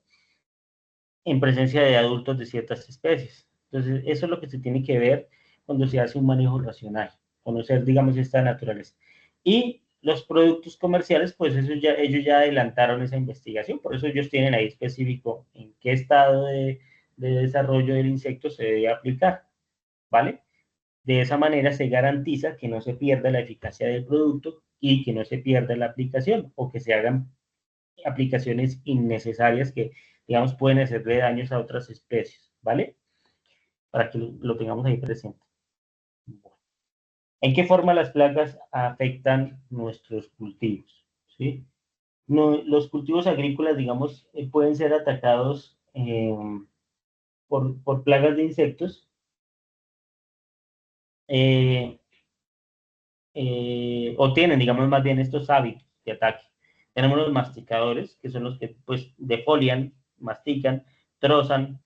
En presencia de adultos de ciertas especies. Entonces, eso es lo que se tiene que ver cuando se hace un manejo racional, conocer, digamos, esta naturaleza. Y los productos comerciales, pues ellos ya adelantaron esa investigación, por eso ellos tienen ahí específico en qué estado de desarrollo del insecto se debe aplicar, ¿vale? De esa manera se garantiza que no se pierda la eficacia del producto y que no se pierda la aplicación o que se hagan aplicaciones innecesarias que, digamos, pueden hacerle daños a otras especies, ¿vale? Para que lo tengamos ahí presente. ¿En qué forma las plagas afectan nuestros cultivos? ¿Sí? No, los cultivos agrícolas, digamos, pueden ser atacados por plagas de insectos eh, o tienen, digamos, más bien estos hábitos de ataque. Tenemos los masticadores, que son los que pues defolian, mastican, trozan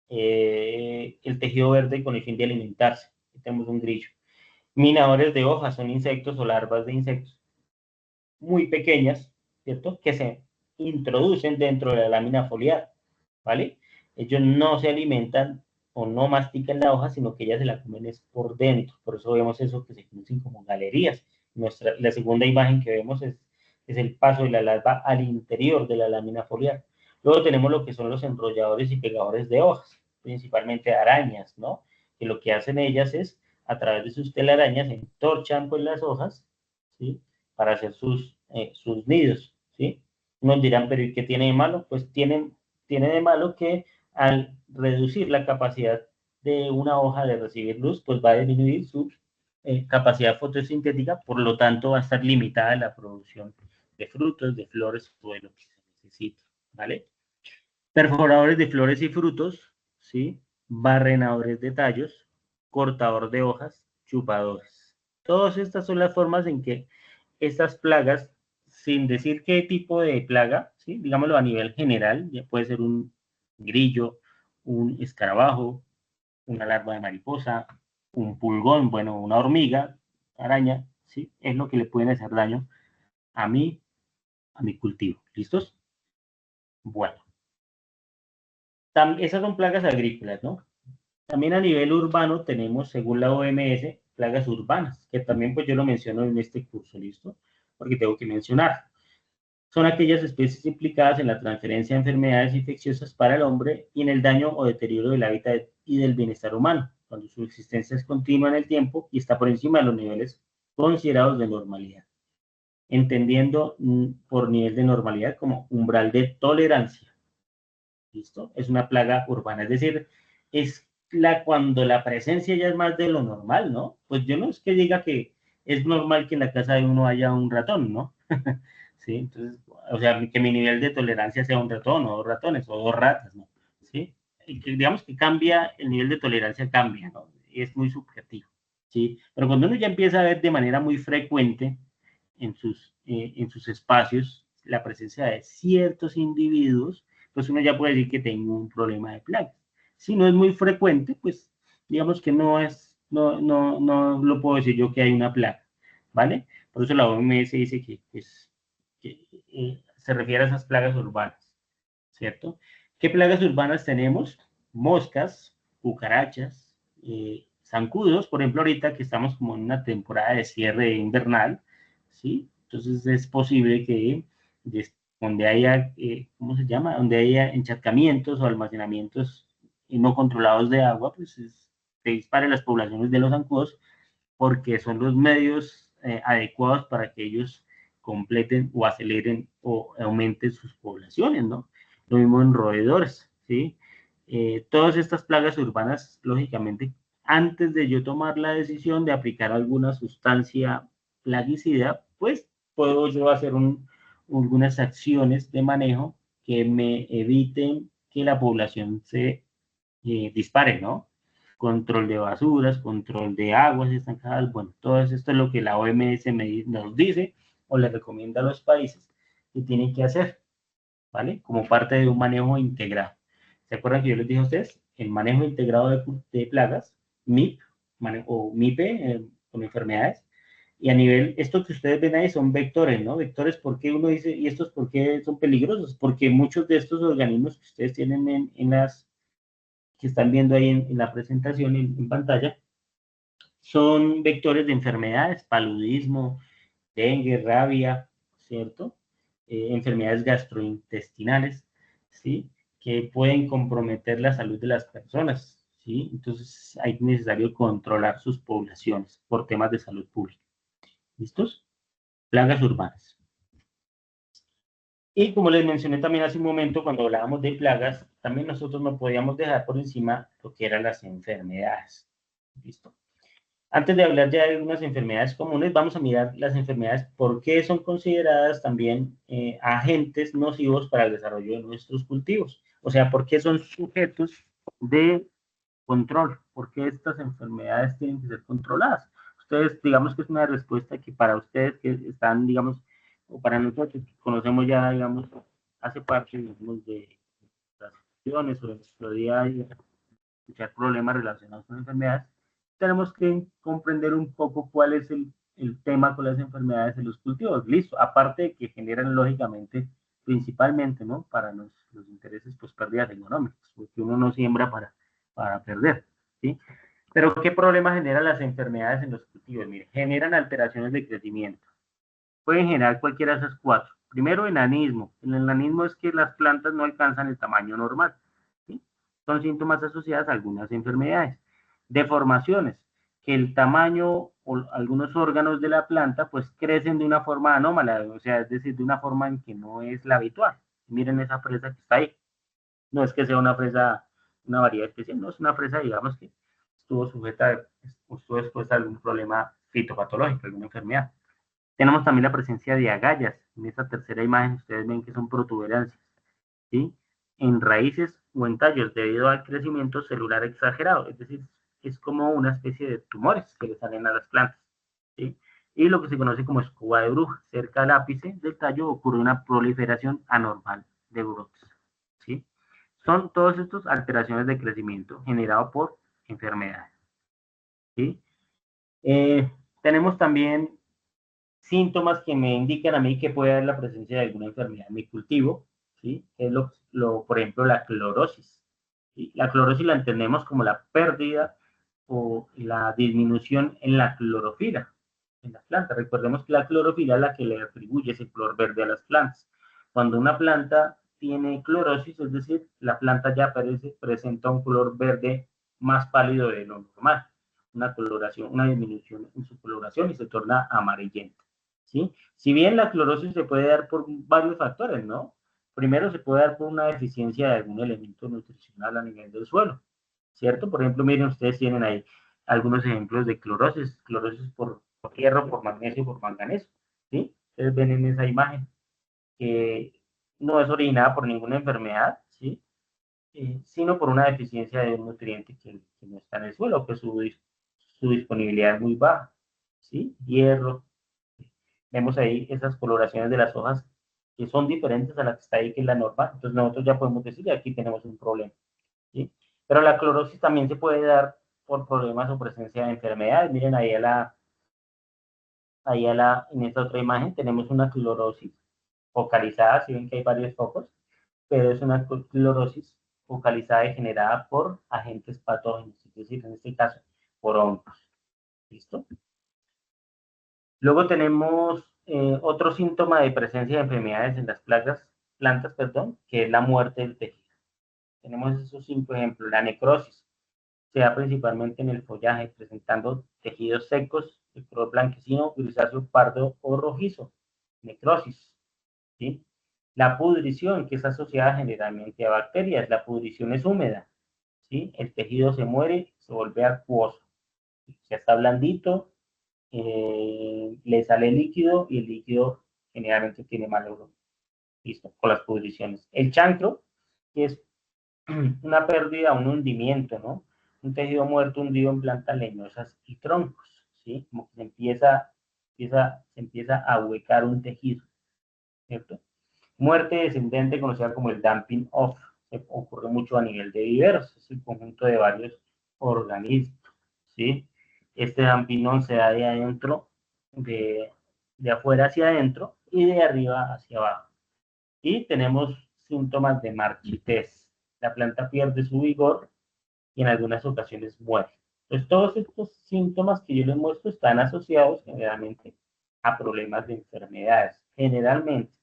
el tejido verde con el fin de alimentarse. Aquí tenemos un grillo. Minadores de hojas son insectos o larvas de insectos muy pequeñas, ¿cierto? Que se introducen dentro de la lámina foliar, ¿vale? Ellos no se alimentan o no mastican la hoja, sino que ellas se la comen es por dentro. Por eso vemos eso que se conocen como galerías. La segunda imagen que vemos es el paso de la larva al interior de la lámina foliar. Luego tenemos lo que son los enrolladores y pegadores de hojas, principalmente arañas, ¿no? Que lo que hacen ellas es, a través de sus telarañas, entorchan pues las hojas, ¿sí? Para hacer sus nidos, ¿sí? Nos dirán, pero ¿y qué tiene de malo? Pues tiene de malo que al reducir la capacidad de una hoja de recibir luz, pues va a disminuir su capacidad fotosintética, por lo tanto va a estar limitada la producción de frutos, de flores o de lo que se necesite, ¿vale? Perforadores de flores y frutos, ¿sí? Barrenadores de tallos, cortador de hojas, chupadores. Todas estas son las formas en que estas plagas, sin decir qué tipo de plaga, ¿sí? Digámoslo a nivel general, ya puede ser un grillo, un escarabajo, una larva de mariposa, un pulgón, bueno, una hormiga, araña, ¿sí? Es lo que le pueden hacer daño a mí, a mi cultivo. ¿Listos? Bueno, esas son plagas agrícolas, ¿no? También a nivel urbano tenemos, según la OMS, plagas urbanas, que también pues yo lo menciono en este curso, ¿listo? Porque tengo que mencionar. Son aquellas especies implicadas en la transferencia de enfermedades infecciosas para el hombre y en el daño o deterioro del hábitat y del bienestar humano, cuando su existencia es continua en el tiempo y está por encima de los niveles considerados de normalidad, entendiendo por nivel de normalidad como umbral de tolerancia. ¿Listo? Es una plaga urbana, es decir, es cuando la presencia ya es más de lo normal, ¿no? Pues yo no es que diga que es normal que en la casa de uno haya un ratón, ¿no? ¿Sí? Entonces, o sea, que mi nivel de tolerancia sea un ratón o dos ratones o dos ratas, ¿no? ¿Sí? Y que digamos que cambia, el nivel de tolerancia cambia, ¿no? Y es muy subjetivo, ¿sí? Pero cuando uno ya empieza a ver de manera muy frecuente en sus espacios la presencia de ciertos individuos, pues uno ya puede decir que tengo un problema de plagas. Si no es muy frecuente, pues digamos que no lo puedo decir yo que hay una plaga, ¿vale? Por eso la OMS dice que, pues, se refiere a esas plagas urbanas, ¿cierto? ¿Qué plagas urbanas tenemos? Moscas, cucarachas, zancudos, por ejemplo, ahorita que estamos como en una temporada de cierre invernal, ¿sí? Entonces es posible que donde haya, ¿cómo se llama? Donde haya encharcamientos o almacenamientos no controlados de agua, pues se disparen las poblaciones de los zancudos porque son los medios adecuados para que ellos completen o aceleren o aumenten sus poblaciones, ¿no? Lo mismo en roedores, ¿sí? Todas estas plagas urbanas, lógicamente, antes de yo tomar la decisión de aplicar alguna sustancia plaguicida, pues puedo yo hacer algunas acciones de manejo que me eviten que la población se dispare, ¿no? Control de basuras, control de aguas estancadas, bueno, todo esto es lo que la OMS nos dice o le recomienda a los países que tienen que hacer, ¿vale? Como parte de un manejo integrado. ¿Se acuerdan que yo les dije a ustedes? El manejo integrado de plagas, MIP, o MIPE, con enfermedades, y a nivel, esto que ustedes ven ahí son vectores, ¿no? Vectores, ¿por qué uno dice, y estos por qué son peligrosos? Porque muchos de estos organismos que ustedes tienen en las que están viendo ahí en la presentación en pantalla, son vectores de enfermedades, paludismo, dengue, rabia, ¿cierto? Enfermedades gastrointestinales, ¿sí? Que pueden comprometer la salud de las personas, ¿sí? Entonces hay necesario controlar sus poblaciones por temas de salud pública. ¿Listos? Plagas urbanas. Y como les mencioné también hace un momento, cuando hablábamos de plagas, también nosotros no podíamos dejar por encima lo que eran las enfermedades. ¿Listo? Antes de hablar ya de algunas enfermedades comunes, vamos a mirar las enfermedades, por qué son consideradas también agentes nocivos para el desarrollo de nuestros cultivos. O sea, por qué son sujetos de control, por qué estas enfermedades tienen que ser controladas. Ustedes, digamos que es una respuesta que para ustedes que están, digamos, o para nosotros que conocemos ya, digamos, hace parte, digamos, de las acciones o de nuestro día a día, escuchar problemas relacionados con enfermedades, tenemos que comprender un poco cuál es el tema con las enfermedades en los cultivos. Listo, aparte de que generan lógicamente, principalmente, ¿no? Para los intereses, pues pérdidas económicas, porque uno no siembra para perder, ¿sí? Pero ¿qué problema generan las enfermedades en los cultivos? Mire, generan alteraciones de crecimiento. Pueden generar cualquiera de esas cuatro. Primero, enanismo. El enanismo es que las plantas no alcanzan el tamaño normal, ¿sí? Son síntomas asociados a algunas enfermedades. Deformaciones, que el tamaño o algunos órganos de la planta pues crecen de una forma anómala, o sea, es decir, de una forma en que no es la habitual. Miren esa fresa que está ahí. No es que sea una fresa, una variedad especial, no es una fresa, digamos, que estuvo expuesta a algún problema fitopatológico, alguna enfermedad. Tenemos también la presencia de agallas. En esta tercera imagen ustedes ven que son protuberancias, ¿sí? En raíces o en tallos debido al crecimiento celular exagerado, es decir, es como una especie de tumores que le salen a las plantas, ¿sí? Y lo que se conoce como escoba de bruja, cerca del ápice del tallo ocurre una proliferación anormal de brotes, ¿sí? Son todos estos alteraciones de crecimiento generados por enfermedades, ¿sí? Tenemos también síntomas que me indican a mí que puede haber la presencia de alguna enfermedad en mi cultivo, ¿sí? Es por ejemplo, la clorosis, ¿sí? La clorosis la entendemos como la pérdida o la disminución en la clorofila en las plantas. Recordemos que la clorofila es la que le atribuye ese color verde a las plantas. Cuando una planta tiene clorosis, es decir, la planta ya presenta un color verde más pálido de lo normal, una coloración, una disminución en su coloración y se torna amarillenta, ¿sí? Si bien la clorosis se puede dar por varios factores, ¿no? Primero se puede dar por una deficiencia de algún elemento nutricional a nivel del suelo, ¿cierto? Por ejemplo, miren, ustedes tienen ahí algunos ejemplos de clorosis por hierro, por magnesio, por manganeso, ¿sí? Ustedes ven en esa imagen que no es originada por ninguna enfermedad, ¿sí? Sino por una deficiencia de un nutriente que no está en el suelo, que su disponibilidad es muy baja, ¿sí? Hierro. Vemos ahí esas coloraciones de las hojas que son diferentes a la que está ahí, que es la normal. Entonces nosotros ya podemos decir que aquí tenemos un problema, ¿sí? Pero la clorosis también se puede dar por problemas o presencia de enfermedades. Miren en esta otra imagen tenemos una clorosis focalizada, si ven que hay varios focos, pero es una clorosis focalizada y generada por agentes patógenos, es decir, en este caso, por hongos. ¿Listo? Luego tenemos otro síntoma de presencia de enfermedades en las plantas, perdón, que es la muerte del tejido. Tenemos esos 5 ejemplos. La necrosis se da principalmente en el follaje, presentando tejidos secos de color blanquecino, grisáceo, pardo o rojizo. Necrosis, ¿sí? La pudrición, que es asociada generalmente a bacterias. La pudrición es húmeda, ¿sí? El tejido se muere, se vuelve acuoso. Ya está blandito, le sale líquido y el líquido generalmente tiene mal olor. Listo, con las pudriciones. El chancro, que es una pérdida, un hundimiento, ¿no? Un tejido muerto hundido en plantas leñosas y troncos, ¿sí? Como que se empieza a huecar un tejido, ¿cierto? Muerte descendente, conocida como el damping off, que ocurre mucho a nivel de viveros, es el conjunto de varios organismos, ¿sí? Este damping on se da de adentro, de afuera hacia adentro y de arriba hacia abajo. Y tenemos síntomas de marchitez. La planta pierde su vigor y en algunas ocasiones muere. Entonces, todos estos síntomas que yo les muestro están asociados generalmente a problemas de enfermedades, generalmente,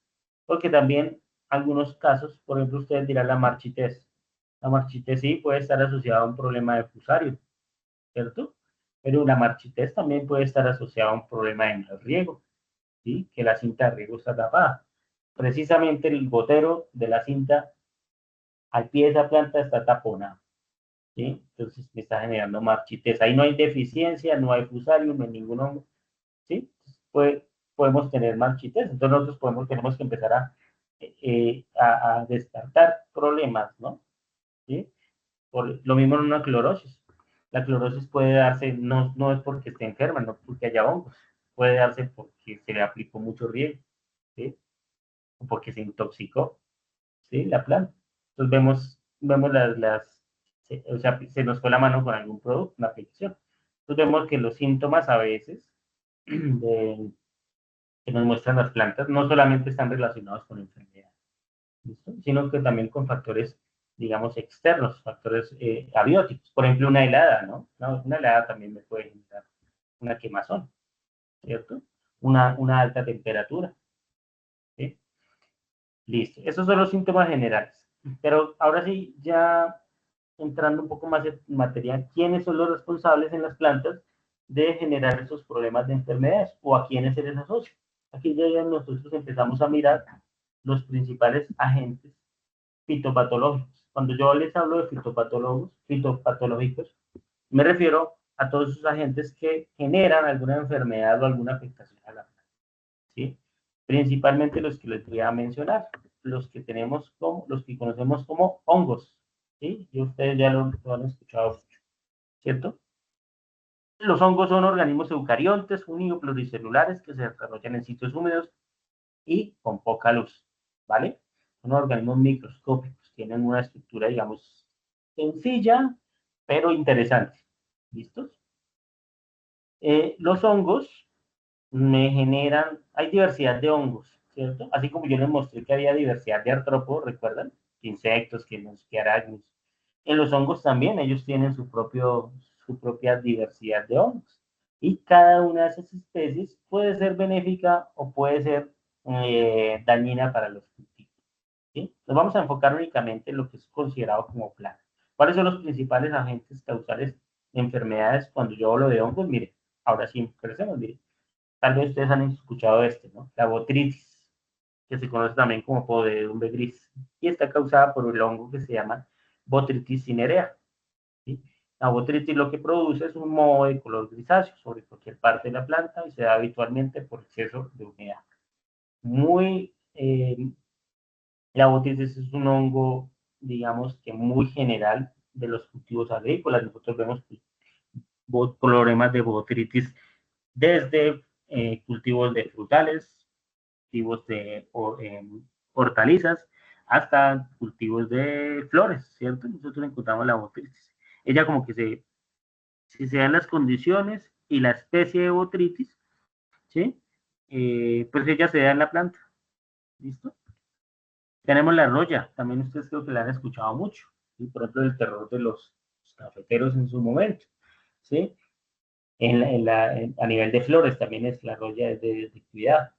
porque también algunos casos, por ejemplo, ustedes dirán la marchitez. La marchitez sí puede estar asociada a un problema de fusario, ¿cierto? Pero la marchitez también puede estar asociada a un problema de mal riego, ¿sí? Que la cinta de riego está tapada. Precisamente el gotero de la cinta al pie de esa planta está taponado, ¿sí? Entonces me está generando marchitez. Ahí no hay deficiencia, no hay fusario, no hay ninguno, ¿sí? Pues, podemos tener marchitez. Entonces nosotros tenemos que empezar a descartar problemas, ¿no? ¿Sí? Lo mismo en una clorosis. La clorosis puede darse, no es porque esté enferma, no porque haya hongos, puede darse porque se le aplicó mucho riego, ¿sí? O porque se intoxicó, ¿sí? La planta. Entonces vemos o sea, se nos fue la mano con algún producto, una aplicación. Entonces vemos que los síntomas a veces que nos muestran las plantas no solamente están relacionados con enfermedades, ¿listo? Sino que también con factores, digamos, externos, factores abióticos. Por ejemplo, una helada, ¿no? Una helada también me puede generar una quemazón, ¿cierto? Una alta temperatura, ¿sí? Listo. Esos son los síntomas generales. Pero ahora sí, ya entrando un poco más en materia, ¿quiénes son los responsables en las plantas de generar esos problemas de enfermedades o a quiénes se les asocia? Aquí ya nosotros empezamos a mirar los principales agentes fitopatológicos. Cuando yo les hablo de fitopatológicos, me refiero a todos esos agentes que generan alguna enfermedad o alguna afectación a la planta, ¿sí? Principalmente los que les voy a mencionar, los que conocemos como hongos, ¿sí? Y ustedes ya lo han escuchado, ¿cierto? Los hongos son organismos eucariontes, pluricelulares que se desarrollan en sitios húmedos y con poca luz, ¿vale? Son organismos microscópicos, tienen una estructura, digamos, sencilla, pero interesante. ¿Listos? Los hongos me generan, hay diversidad de hongos, ¿cierto? Así como yo les mostré que había diversidad de artrópodos, ¿recuerdan? Insectos, que arácnidos. En los hongos también, ellos tienen su propia diversidad de hongos. Y cada una de esas especies puede ser benéfica o puede ser dañina para los cultivos. ¿Sí? Nos vamos a enfocar únicamente en lo que es considerado como plaga. ¿Cuáles son los principales agentes causales de enfermedades cuando yo hablo de hongos? Mire, ahora sí, empecemos, mire. Tal vez ustedes han escuchado ¿no? La botritis, que se conoce también como podredumbre gris, y está causada por el hongo que se llama Botrytis cinerea. ¿Sí? La botritis lo que produce es un moho de color grisáceo sobre cualquier parte de la planta y se da habitualmente por exceso de humedad. La botritis es un hongo, digamos que muy general de los cultivos agrícolas. Nosotros vemos problemas de botritis desde cultivos de frutales, cultivos de hortalizas, hasta cultivos de flores, ¿cierto? Nosotros encontramos la botritis. Ella como que si se dan las condiciones y la especie de botritis, ¿sí? Pues ella se da en la planta, ¿listo? Tenemos la roya, también ustedes creo que la han escuchado mucho, ¿sí? Por ejemplo, el terror de los cafeteros en su momento, ¿sí? A nivel de flores también es la roya de cuidado,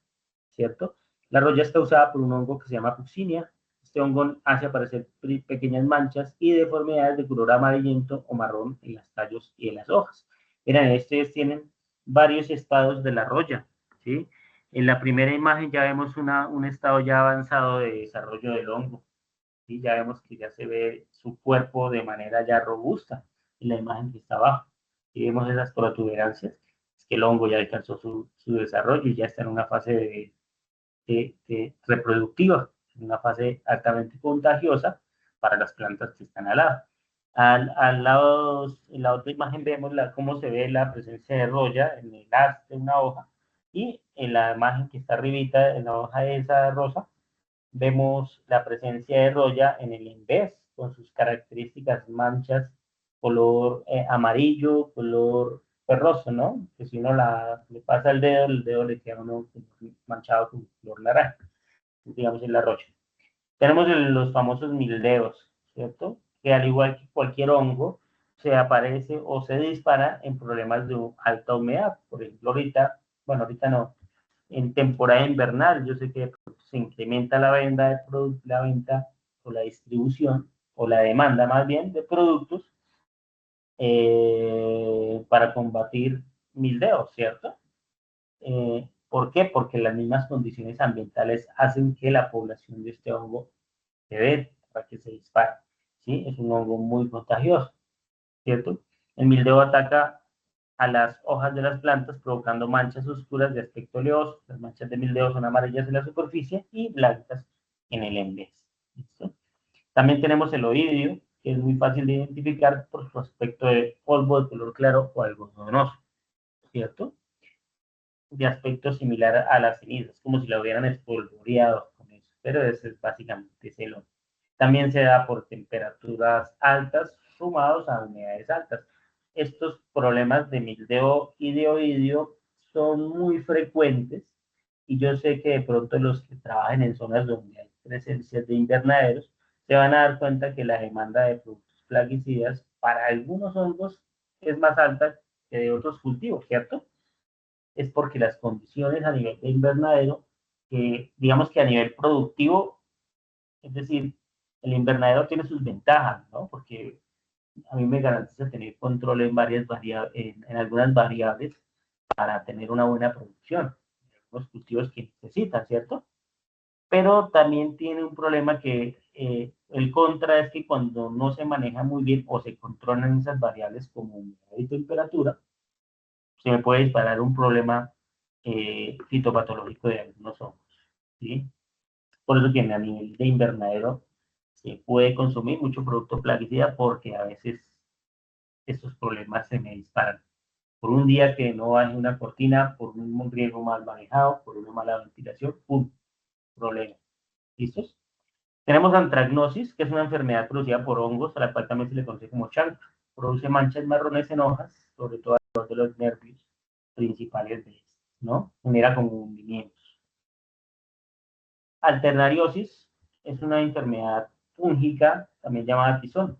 ¿cierto? La roya está causada por un hongo que se llama Fucsinia. Este hongo hace aparecer pequeñas manchas y deformidades de color amarillento o marrón en los tallos y en las hojas. Miren, estos tienen varios estados de la roya, ¿sí? En la primera imagen ya vemos un estado ya avanzado de desarrollo del hongo, ¿sí? Ya vemos que ya se ve su cuerpo de manera ya robusta en la imagen que está abajo. Y vemos esas protuberancias, es que el hongo ya alcanzó su desarrollo y ya está en una fase reproductiva, en una fase altamente contagiosa para las plantas que están al lado. Al lado, en la otra imagen vemos cómo se ve la presencia de roya en el haz de una hoja y en la imagen que está arribita, en la hoja de esa rosa, vemos la presencia de roya en el envés, con sus características manchas, color amarillo, color perroso, ¿no? Que si uno le pasa el dedo le queda uno manchado con color naranja, digamos en la roya. Tenemos los famosos mildeos, ¿cierto? Que al igual que cualquier hongo, se aparece o se dispara en problemas de alta humedad. Por ejemplo, ahorita no, en temporada invernal, yo sé que se incrementa la venta o la distribución o la demanda más bien de productos para combatir mildeos, ¿cierto? ¿Por qué? Porque las mismas condiciones ambientales hacen que la población de este hongo se dé para que se dispare, ¿sí? Es un hongo muy contagioso, ¿cierto? El mildeo ataca a las hojas de las plantas provocando manchas oscuras de aspecto oleoso. Las manchas de mildeo son amarillas en la superficie y blancas en el envés. ¿Listo? También tenemos el oidio, que es muy fácil de identificar por su aspecto de polvo de color claro o algodonoso, ¿cierto? De aspecto similar a las cenizas, como si la hubieran espolvoreado con eso, pero ese es básicamente ese lo. También se da por temperaturas altas sumados a humedades altas. Estos problemas de mildeo y de oidio son muy frecuentes y yo sé que de pronto los que trabajan en zonas donde hay presencias de invernaderos se van a dar cuenta que la demanda de productos plaguicidas para algunos hongos es más alta que de otros cultivos, ¿cierto? Es porque las condiciones a nivel de invernadero, que digamos que a nivel productivo, es decir, el invernadero tiene sus ventajas, ¿no? Porque a mí me garantiza tener control en algunas variables para tener una buena producción, los cultivos que necesitan, ¿cierto? Pero también tiene un problema que el contra es que cuando no se maneja muy bien o se controlan esas variables como humedad y temperatura, se me puede disparar un problema fitopatológico de algunos hongos. ¿sí? Por eso que a nivel de invernadero se puede consumir mucho producto plaguicida porque a veces estos problemas se me disparan. Por un día que no baje una cortina, por un riego mal manejado, por una mala ventilación, ¡pum! Problema. ¿Listos? Tenemos antracnosis, que es una enfermedad producida por hongos, a la cual también se le conoce como chancro. Produce manchas marrones en hojas, sobre todo alrededor de los nervios principales de estas, ¿no? Genera como hundimientos. Alternariosis es una enfermedad fúngica, también llamada tizón.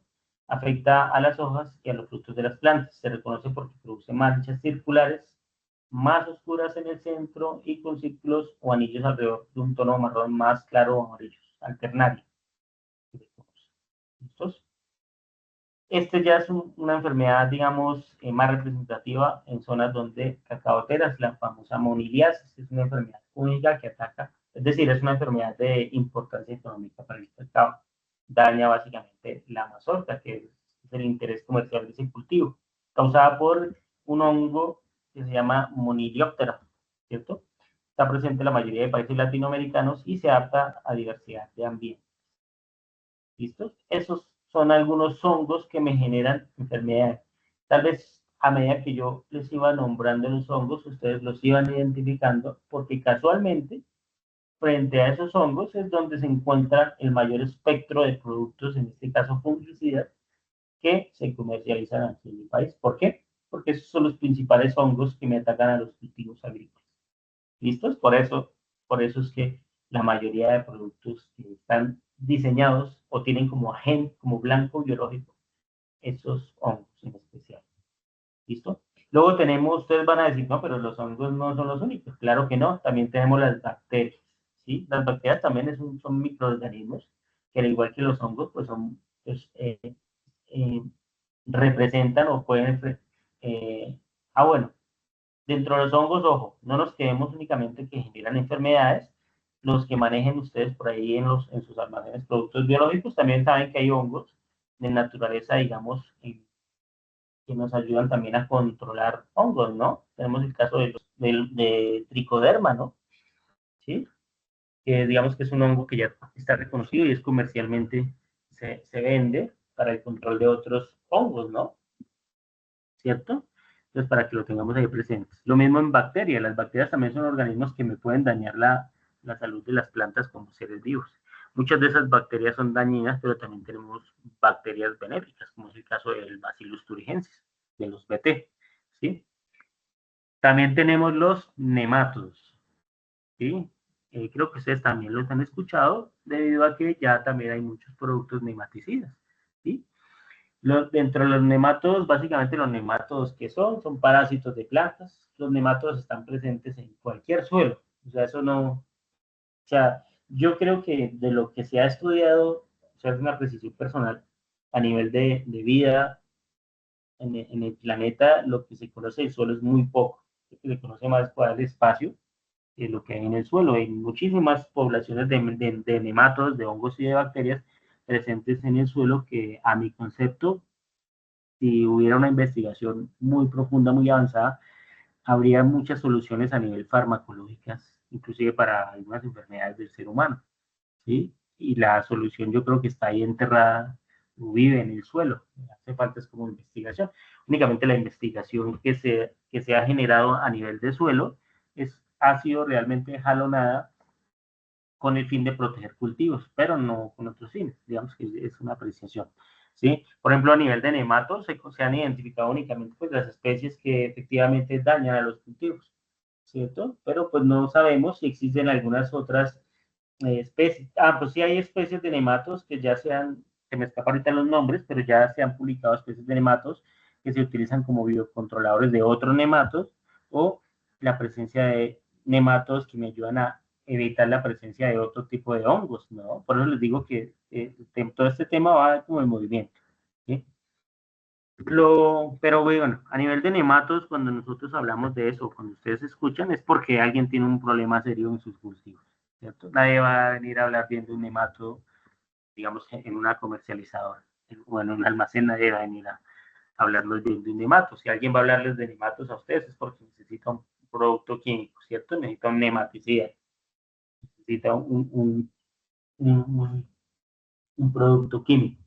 Afecta a las hojas y a los frutos de las plantas. Se reconoce porque produce manchas circulares más oscuras en el centro y con círculos o anillos alrededor de un tono marrón más claro o amarillo, alternario. ¿Listos? Este ya es una enfermedad, digamos, más representativa en zonas donde cacaoteras, la famosa moniliasis, es una enfermedad única que ataca, es decir, es una enfermedad de importancia económica para el cacao. Daña básicamente la mazorca, que es el interés comercial de ese cultivo, causada por un hongo que se llama Monilioptera, ¿cierto? Está presente en la mayoría de países latinoamericanos y se adapta a diversidad de ambientes. ¿Listos? Esos son algunos hongos que me generan enfermedades. Tal vez a medida que yo les iba nombrando los hongos, ustedes los iban identificando, porque casualmente, frente a esos hongos es donde se encuentra el mayor espectro de productos, en este caso fungicidas, que se comercializan aquí en mi país. ¿Por qué? Porque esos son los principales hongos que me atacan a los cultivos agrícolas. ¿Listos? Por eso es que la mayoría de productos que están diseñados o tienen como agente, como blanco biológico, esos hongos en especial. ¿Listo? Luego tenemos, ustedes van a decir, no, pero los hongos no son los únicos. Claro que no, también tenemos las bacterias. ¿Sí? Las bacterias también son microorganismos que al igual que los hongos, pues son, pues, eh, representan o pueden, eh, bueno, dentro de los hongos, ojo, no nos quedemos únicamente que generan enfermedades. Los que manejen ustedes por ahí en sus almacenes productos biológicos también saben que hay hongos de naturaleza, digamos, que nos ayudan también a controlar hongos, ¿no? Tenemos el caso de tricoderma, ¿no? ¿Sí? Que digamos que es un hongo que ya está reconocido y es comercialmente, se vende para el control de otros hongos, ¿no? ¿Cierto? Entonces, para que lo tengamos ahí presentes. Lo mismo en bacterias. Las bacterias también son organismos que me pueden dañar la salud de las plantas como seres vivos. Muchas de esas bacterias son dañinas, pero también tenemos bacterias benéficas, como es el caso del Bacillus thuringiensis, de los BT. ¿Sí? También tenemos los nematodos. ¿Sí? Creo que ustedes también los han escuchado, debido a que ya también hay muchos productos nematicidas. ¿Sí? Dentro de los nematodos, básicamente los nematodos que son parásitos de plantas. Los nematodos están presentes en cualquier suelo. O sea, eso no, o sea, yo creo que de lo que se ha estudiado, o sea, es una precisión personal a nivel de vida en el planeta, lo que se conoce del suelo es muy poco. Lo que se conoce más por el espacio que lo que hay en el suelo. Hay muchísimas poblaciones de nematodos, de hongos y de bacterias presentes en el suelo que a mi concepto, si hubiera una investigación muy profunda, muy avanzada, habría muchas soluciones a nivel farmacológicas, inclusive para algunas enfermedades del ser humano, ¿sí? Y la solución yo creo que está ahí enterrada, o vive en el suelo. Hace falta es como investigación. Únicamente la investigación que se ha generado a nivel de suelo ha sido realmente jalonada con el fin de proteger cultivos, pero no con otros fines. Digamos que es una apreciación. ¿Sí? Por ejemplo, a nivel de nematos se han identificado únicamente pues, las especies que efectivamente dañan a los cultivos, ¿cierto? Pero pues no sabemos si existen algunas otras especies. Pues sí hay especies de nematos que ya se me escapan ahorita los nombres, pero ya se han publicado especies de nematos que se utilizan como biocontroladores de otros nematos o la presencia de nematos que me ayudan a evitar la presencia de otro tipo de hongos, ¿no? Por eso les digo que todo este tema va como en movimiento, ¿sí? Pero bueno, a nivel de nematos, cuando nosotros hablamos de eso, cuando ustedes escuchan, es porque alguien tiene un problema serio en sus cultivos, ¿cierto? Nadie va a venir a hablar bien de un nemato, digamos, en una comercializadora, o en un almacén, nadie va a venir a hablarnos bien de un nemato. Si alguien va a hablarles de nematos a ustedes, es porque necesita un producto químico, ¿cierto? Necesita un nematicida. necesita un producto químico,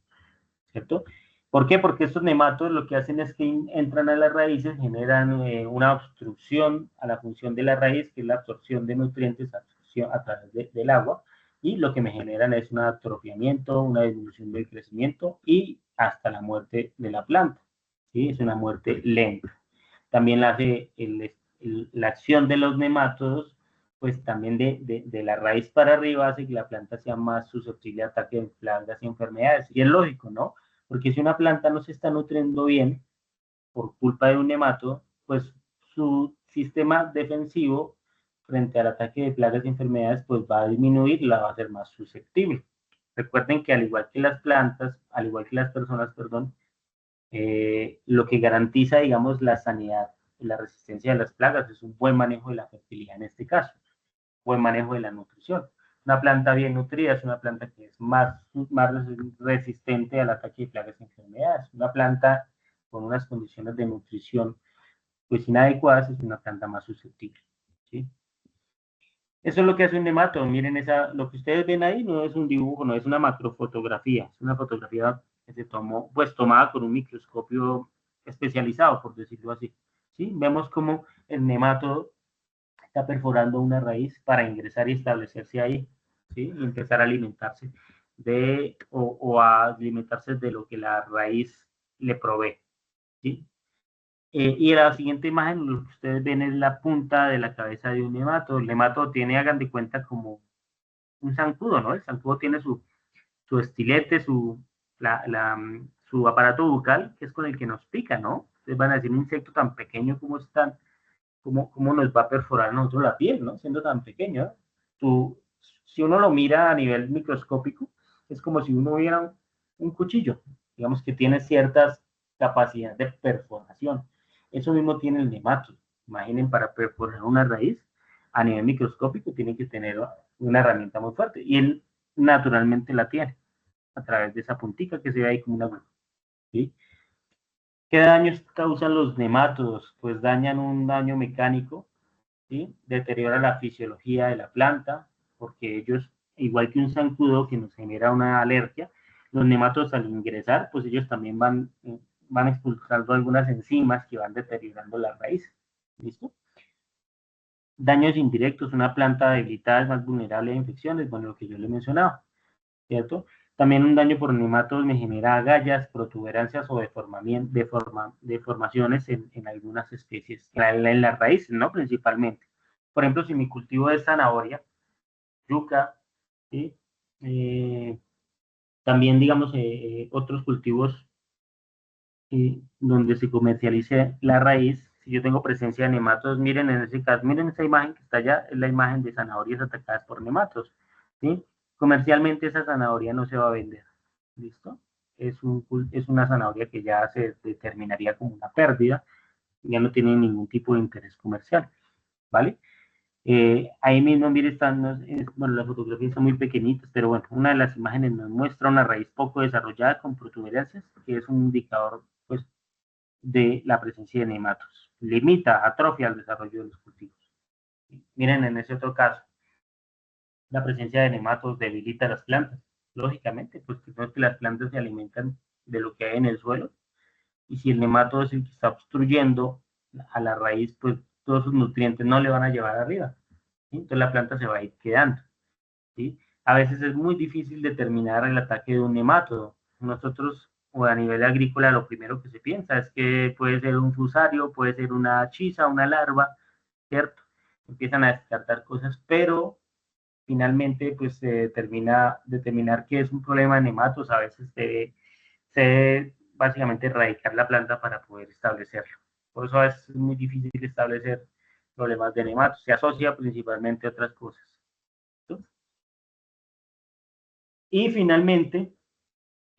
¿cierto? ¿Por qué? Porque estos nematodos lo que hacen es que entran a las raíces, generan una obstrucción a la función de la raíz, que es la absorción de nutrientes a través del agua, y lo que me generan es un atrofiamiento, una disminución del crecimiento y hasta la muerte de la planta. ¿Sí? Es una muerte lenta. También la hace la acción de los nemátodos, pues también de la raíz para arriba hace que la planta sea más susceptible a ataques de plagas y enfermedades. Y es lógico, ¿no? Porque si una planta no se está nutriendo bien por culpa de un nematodo, pues su sistema defensivo frente al ataque de plagas y enfermedades, pues va a disminuir y la va a hacer más susceptible. Recuerden que al igual que las plantas, al igual que las personas, perdón, lo que garantiza, digamos, la sanidad y la resistencia de las plagas es un buen manejo de la fertilidad en este caso, buen manejo de la nutrición. Una planta bien nutrida es una planta que es más resistente al ataque de plagas y enfermedades. Una planta con unas condiciones de nutrición pues inadecuadas es una planta más susceptible. ¿Sí? Eso es lo que hace un nematodo. Miren, lo que ustedes ven ahí no es un dibujo, no es una macrofotografía, es una fotografía que se tomó, pues tomada con un microscopio especializado, por decirlo así. ¿Sí? Vemos cómo el nematodo está perforando una raíz para ingresar y establecerse ahí, ¿sí? Y empezar a alimentarse o a alimentarse de lo que la raíz le provee, ¿sí? Y la siguiente imagen, lo que ustedes ven es la punta de la cabeza de un nematodo. El nematodo tiene, hagan de cuenta, como un zancudo, ¿no? El zancudo tiene su estilete, su aparato bucal, que es con el que nos pica, ¿no? Ustedes van a decir, un insecto tan pequeño como están, ¿cómo nos va a perforar a nosotros la piel, ¿no? Siendo tan pequeño, ¿no? Si uno lo mira a nivel microscópico, es como si uno viera un cuchillo, digamos que tiene ciertas capacidades de perforación. Eso mismo tiene el nemato. Imaginen, para perforar una raíz a nivel microscópico tiene que tener una herramienta muy fuerte y él naturalmente la tiene a través de esa puntica que se ve ahí como una aguja, ¿sí? ¿Qué daños causan los nematodos? Pues dañan un daño mecánico, ¿sí? Deteriora la fisiología de la planta, porque ellos, igual que un zancudo que nos genera una alergia, los nematodos al ingresar, pues ellos también van expulsando algunas enzimas que van deteriorando la raíz. ¿Listo? Daños indirectos, una planta debilitada es más vulnerable a infecciones, bueno, lo que yo le he mencionado, ¿cierto? También un daño por nematodos me genera agallas, protuberancias o deformaciones en algunas especies, en las raíces, ¿no? Principalmente. Por ejemplo, si mi cultivo es zanahoria, yuca, ¿sí? También, digamos, otros cultivos donde se comercialice la raíz, si yo tengo presencia de nematodos, miren en ese caso, miren esa imagen que está allá, es la imagen de zanahorias atacadas por nematodos, ¿sí? Comercialmente esa zanahoria no se va a vender, ¿listo? Es una zanahoria que ya se determinaría como una pérdida, ya no tiene ningún tipo de interés comercial, ¿vale? Ahí mismo, mire, bueno, la fotografía está muy pequeñita, pero bueno, una de las imágenes nos muestra una raíz poco desarrollada con protuberancias, que es un indicador, pues, de la presencia de nematos. Limita, atrofia el desarrollo de los cultivos. Miren, en ese otro caso, la presencia de nematos debilita las plantas. Lógicamente, pues que las plantas se alimentan de lo que hay en el suelo, y si el nemato es el que está obstruyendo a la raíz, pues todos sus nutrientes no le van a llevar arriba, ¿sí? Entonces la planta se va a ir quedando, ¿sí? A veces es muy difícil determinar el ataque de un nematodo. Nosotros, o a nivel agrícola, lo primero que se piensa es que puede ser un fusario, puede ser una chisa, una larva, ¿cierto? Empiezan a descartar cosas, pero finalmente pues se determinar que es un problema de nematos, a veces se debe básicamente erradicar la planta para poder establecerlo. Por eso es muy difícil establecer problemas de nematos, se asocia principalmente a otras cosas, ¿no? Y finalmente,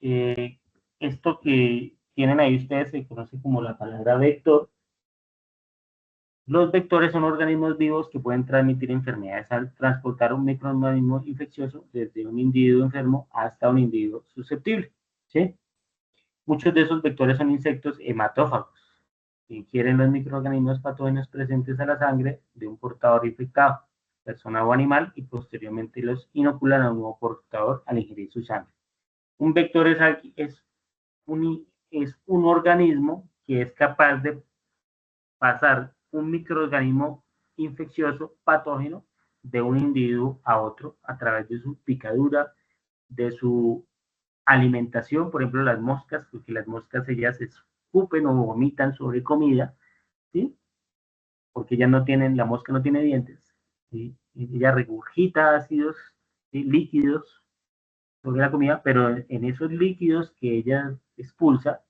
eh, esto que tienen ahí ustedes se conoce como la palabra vector. Los vectores son organismos vivos que pueden transmitir enfermedades al transportar un microorganismo infeccioso desde un individuo enfermo hasta un individuo susceptible, ¿sí? Muchos de esos vectores son insectos hematófagos, que ingieren los microorganismos patógenos presentes en la sangre de un portador infectado. persona o animal, y posteriormente los inoculan a un nuevo portador al ingerir su sangre. Un vector es un organismo que es capaz de pasar un microorganismo infeccioso patógeno de un individuo a otro a través de su picadura, de su alimentación, por ejemplo las moscas, porque las moscas ellas escupen o vomitan sobre comida, ¿sí? Porque ellas no tienen, la mosca no tiene dientes, ¿sí? Ella regurgita ácidos, ¿sí? Líquidos sobre la comida, pero en esos líquidos que ella expulsa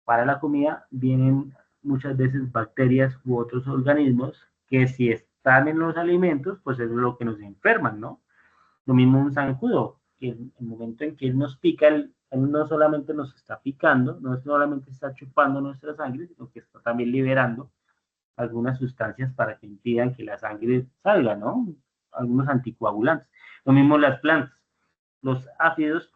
para la comida vienen muchas veces bacterias u otros organismos que si están en los alimentos, pues es lo que nos enferman, ¿no? Lo mismo un zancudo, que en el momento en que él nos pica, él no solamente nos está picando, no solamente está chupando nuestra sangre, sino que está también liberando algunas sustancias para que impidan que la sangre salga, ¿no? Algunos anticoagulantes. Lo mismo las plantas. Los áfidos,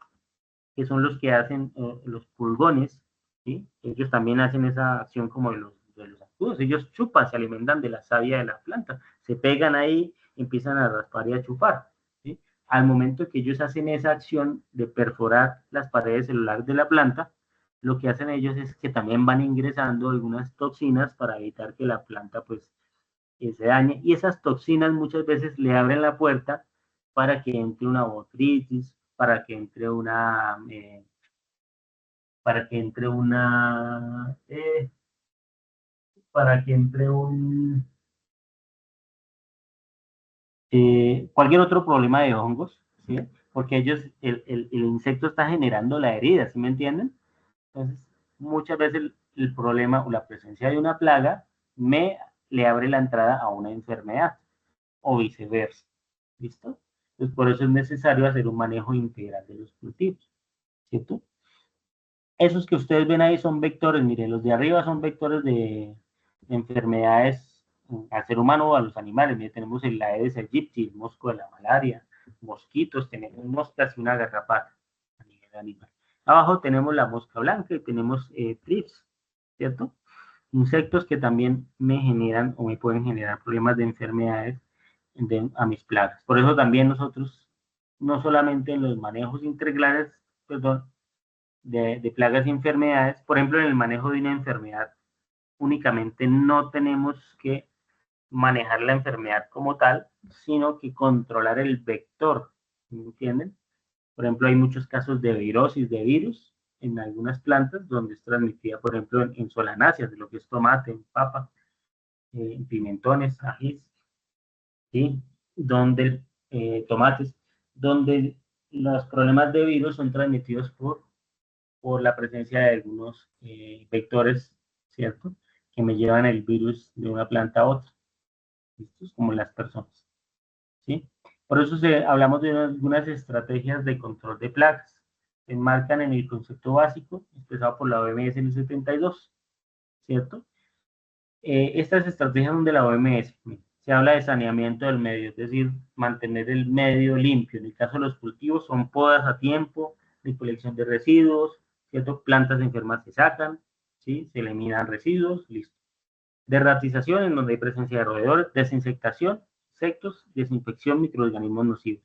que son los que hacen los pulgones, ¿sí? Ellos también hacen esa acción como de los zancudos. Ellos chupan, se alimentan de la savia de la planta, se pegan ahí, empiezan a raspar y a chupar, ¿sí? Al momento que ellos hacen esa acción de perforar las paredes celulares de la planta, lo que hacen ellos es que también van ingresando algunas toxinas para evitar que la planta pues se dañe, y esas toxinas muchas veces le abren la puerta para que entre una botritis, para que entre una, para que entre un, cualquier otro problema de hongos, ¿sí? Porque ellos, el insecto está generando la herida, ¿sí me entienden? Entonces, muchas veces el problema o la presencia de una plaga le abre la entrada a una enfermedad o viceversa. ¿Listo? Entonces, por eso es necesario hacer un manejo integral de los cultivos, ¿cierto? Esos que ustedes ven ahí son vectores, miren, los de arriba son vectores de enfermedades al ser humano o a los animales. Miren, tenemos el Aedes aegypti, el mosco de la malaria, mosquitos, tenemos moscas y una garrapata a nivel animal. Abajo tenemos la mosca blanca y tenemos trips, ¿cierto? Insectos que también me generan o me pueden generar problemas de enfermedades a mis plagas. Por eso también nosotros, no solamente en los manejos integrales, perdón, de plagas y enfermedades, por ejemplo, en el manejo de una enfermedad, únicamente no tenemos que manejar la enfermedad como tal, sino que controlar el vector, ¿me entienden? Por ejemplo, hay muchos casos de virosis de virus en algunas plantas donde es transmitida, por ejemplo, en solanáceas, de lo que es tomate, en papa, en pimentones, ajís, ¿sí? Donde tomates, donde los problemas de virus son transmitidos por la presencia de algunos vectores, ¿cierto? Que me llevan el virus de una planta a otra, ¿listos? Como las personas, ¿sí? Por eso hablamos de algunas estrategias de control de plagas. Se enmarcan en el concepto básico expresado por la OMS en el 72, ¿cierto? Estas estrategias son de la OMS. Se habla de saneamiento del medio, es decir, mantener el medio limpio. En el caso de los cultivos, son podas a tiempo, recolección de residuos, ¿cierto? Plantas enfermas se sacan, ¿sí? Se eliminan residuos, listo. Derratización, en donde hay presencia de roedores, desinfectación, insectos, desinfección, microorganismos nocivos.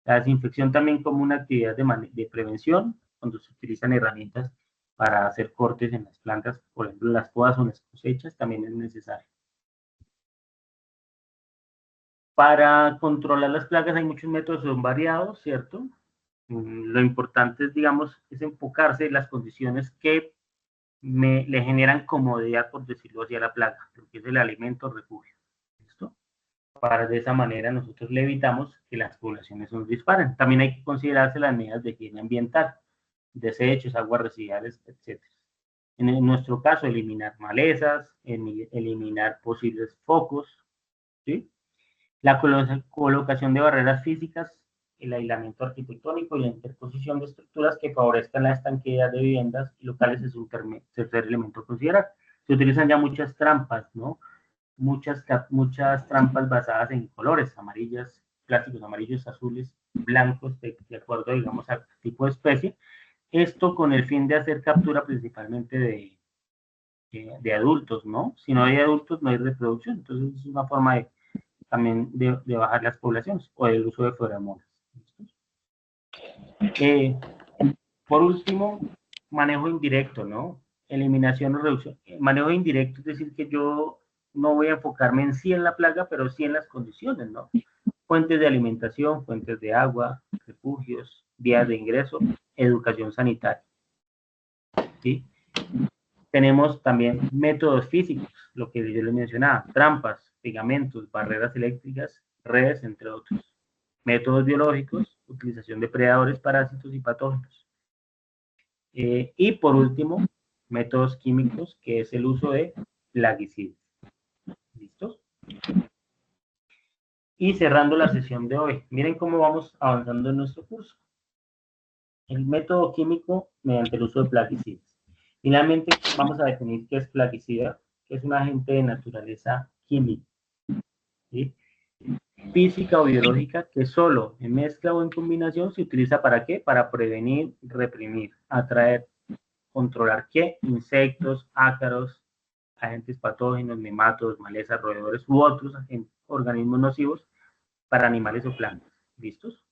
La desinfección también como una actividad de prevención, cuando se utilizan herramientas para hacer cortes en las plantas, por ejemplo, las podas o las cosechas, también es necesario. Para controlar las plagas hay muchos métodos, son variados, ¿cierto? Lo importante es, digamos, es enfocarse en las condiciones que le generan comodidad, por decirlo así, a la plaga, lo que es el alimento refugio. ¿Listo? Para de esa manera nosotros le evitamos que las poblaciones se nos disparen. También hay que considerarse las medidas de higiene ambiental, desechos, aguas residuales, etc. En nuestro caso, eliminar malezas, eliminar posibles focos, ¿sí? La colocación de barreras físicas, el aislamiento arquitectónico y la interposición de estructuras que favorezcan la estanqueidad de viviendas y locales es un tercer elemento a considerar. Se utilizan ya muchas trampas, ¿no? Muchas trampas basadas en colores, amarillas, plásticos amarillos, azules, blancos, de acuerdo, digamos, al tipo de especie. Esto con el fin de hacer captura principalmente de adultos, ¿no? Si no hay adultos, no hay reproducción. Entonces, es una forma también de bajar las poblaciones o del uso de feromonas. Por último, manejo indirecto, ¿no? Eliminación o reducción. Manejo indirecto es decir que yo no voy a enfocarme en sí en la plaga, pero sí en las condiciones, ¿no? Fuentes de alimentación, fuentes de agua, refugios, vías de ingreso, educación sanitaria. ¿Sí? Tenemos también métodos físicos, lo que yo les mencionaba, trampas, pegamentos, barreras eléctricas, redes, entre otros. Métodos biológicos, utilización de predadores, parásitos y patógenos. Y por último, métodos químicos, que es el uso de plaguicidas. ¿Listos? Y cerrando la sesión de hoy, miren cómo vamos avanzando en nuestro curso. El método químico mediante el uso de plaguicidas. Finalmente, vamos a definir qué es plaguicida, que es un agente de naturaleza química, ¿sí? Física o biológica, que solo en mezcla o en combinación se utiliza ¿para qué? Para prevenir, reprimir, atraer, controlar ¿qué? Insectos, ácaros, agentes patógenos, nematodos, malezas, roedores u otros organismos nocivos para animales o plantas. ¿Listos?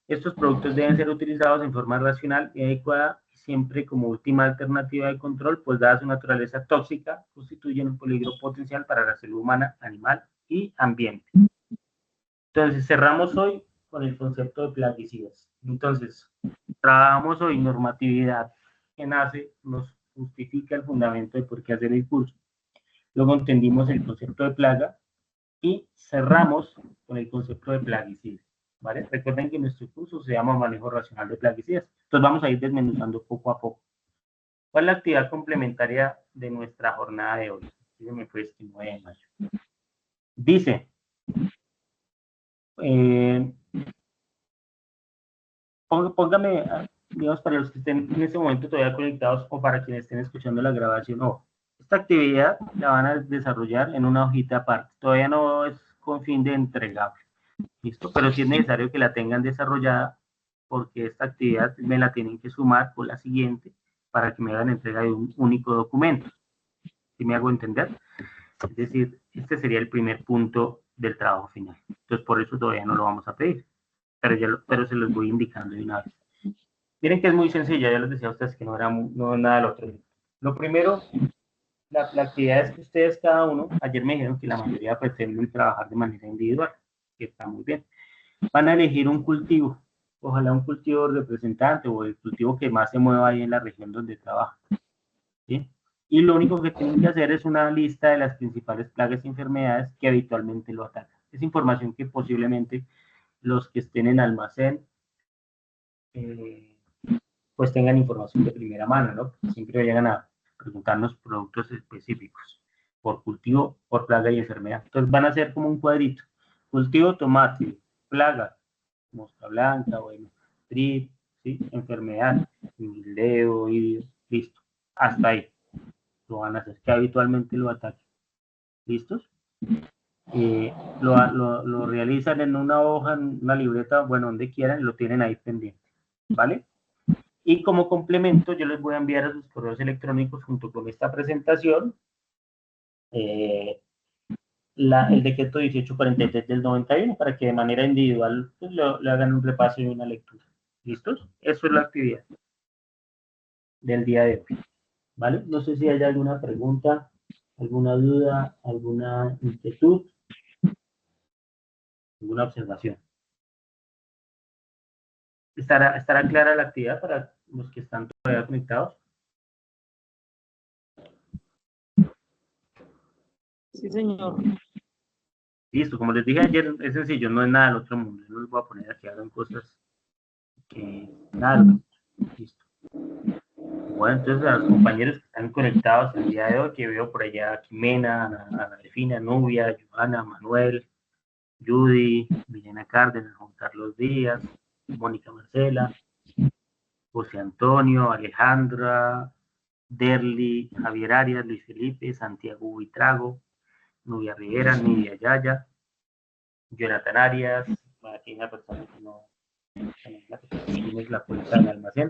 Estos productos deben ser utilizados en forma racional y adecuada, siempre como última alternativa de control, pues dada su naturaleza tóxica, constituyen un peligro potencial para la salud humana, animal y ambiente. Entonces, cerramos hoy con el concepto de plaguicidas. Entonces, trabajamos hoy normatividad que nace, nos justifica el fundamento de por qué hacer el curso. Luego entendimos el concepto de plaga y cerramos con el concepto de plaguicidas. ¿Vale? Recuerden que nuestro curso se llama Manejo Racional de Plaguicidas. Entonces vamos a ir desmenuzando poco a poco. ¿Cuál es la actividad complementaria de nuestra jornada de hoy? Dígame pues que 9 de mayo. Dice, póngame, digamos, para los que estén en este momento todavía conectados o para quienes estén escuchando la grabación, o esta actividad la van a desarrollar en una hojita aparte. Todavía no es con fin de entregable. ¿Listo? Pero sí es necesario que la tengan desarrollada porque esta actividad me la tienen que sumar con la siguiente para que me hagan entrega de un único documento. ¿Sí me hago entender? Es decir, este sería el primer punto del trabajo final. Entonces, por eso todavía no lo vamos a pedir, pero se los voy indicando de una vez. Miren que es muy sencilla, ya les decía a ustedes que no era nada del otro. Lo primero, la actividad es que ustedes cada uno, ayer me dijeron que la mayoría pretenden trabajar de manera individual, que está muy bien. Van a elegir un cultivo, ojalá un cultivo representante o el cultivo que más se mueva ahí en la región donde trabajan. ¿Sí? Y lo único que tienen que hacer es una lista de las principales plagas y enfermedades que habitualmente lo atacan. Es información que posiblemente los que estén en almacén pues tengan información de primera mano, ¿no? Siempre llegan a preguntarnos productos específicos por cultivo, por plaga y enfermedad. Entonces van a hacer como un cuadrito. Cultivo tomate, plaga, mosca blanca, bueno, trip, ¿sí? Enfermedad, mildeо, idio, listo. Hasta ahí. Lo van a hacer, que habitualmente lo ataquen. ¿Listos? Lo realizan en una hoja, en una libreta, bueno, donde quieran, lo tienen ahí pendiente. ¿Vale? Y como complemento, yo les voy a enviar a sus correos electrónicos junto con esta presentación el decreto 1843 del 91 para que de manera individual pues, le hagan un repaso y una lectura. ¿Listos? Eso es la actividad del día de hoy. ¿Vale? No sé si hay alguna pregunta, alguna duda, alguna inquietud, alguna observación. ¿Estará clara la actividad para los que están todavía conectados? Sí, señor. Listo, como les dije ayer, es sencillo, no es nada del otro mundo. No les voy a poner aquí, hagan cosas que nada. Listo. Bueno, entonces a los compañeros que están conectados el día de hoy, que veo por allá a Ximena, Ana Delfina, Nubia, Johanna, Manuel, Judy, Villena Cárdenas, Juan Carlos Díaz, Mónica Marcela, José Antonio, Alejandra, Derly, Javier Arias, Luis Felipe, Santiago Buitrago, Nubia Rivera, Nidia Yaya, Jonathan Arias, aquí hay una persona que no tienes la cuenta del almacén,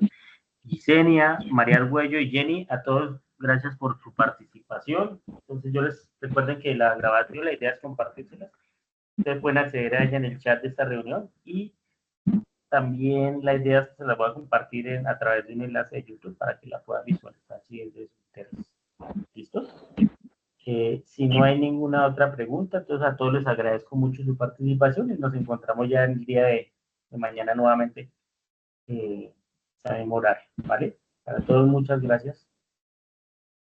Gisenia, María Arguello y Jenny, a todos gracias por su participación. Entonces yo les recuerden que la grabación, la idea es compartírselas Ustedes pueden acceder a ella en el chat de esta reunión y también la idea es que se la voy a compartir a través de un enlace de YouTube para que la puedan visualizar si es de su interés. ¿Listos? Si no hay ninguna otra pregunta, entonces a todos les agradezco mucho su participación y nos encontramos ya en el día de mañana nuevamente a demorar, ¿vale? Para todos, muchas gracias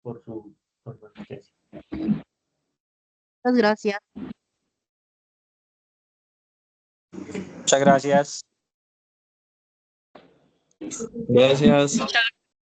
por su asistencia. Muchas gracias. Muchas gracias. Gracias.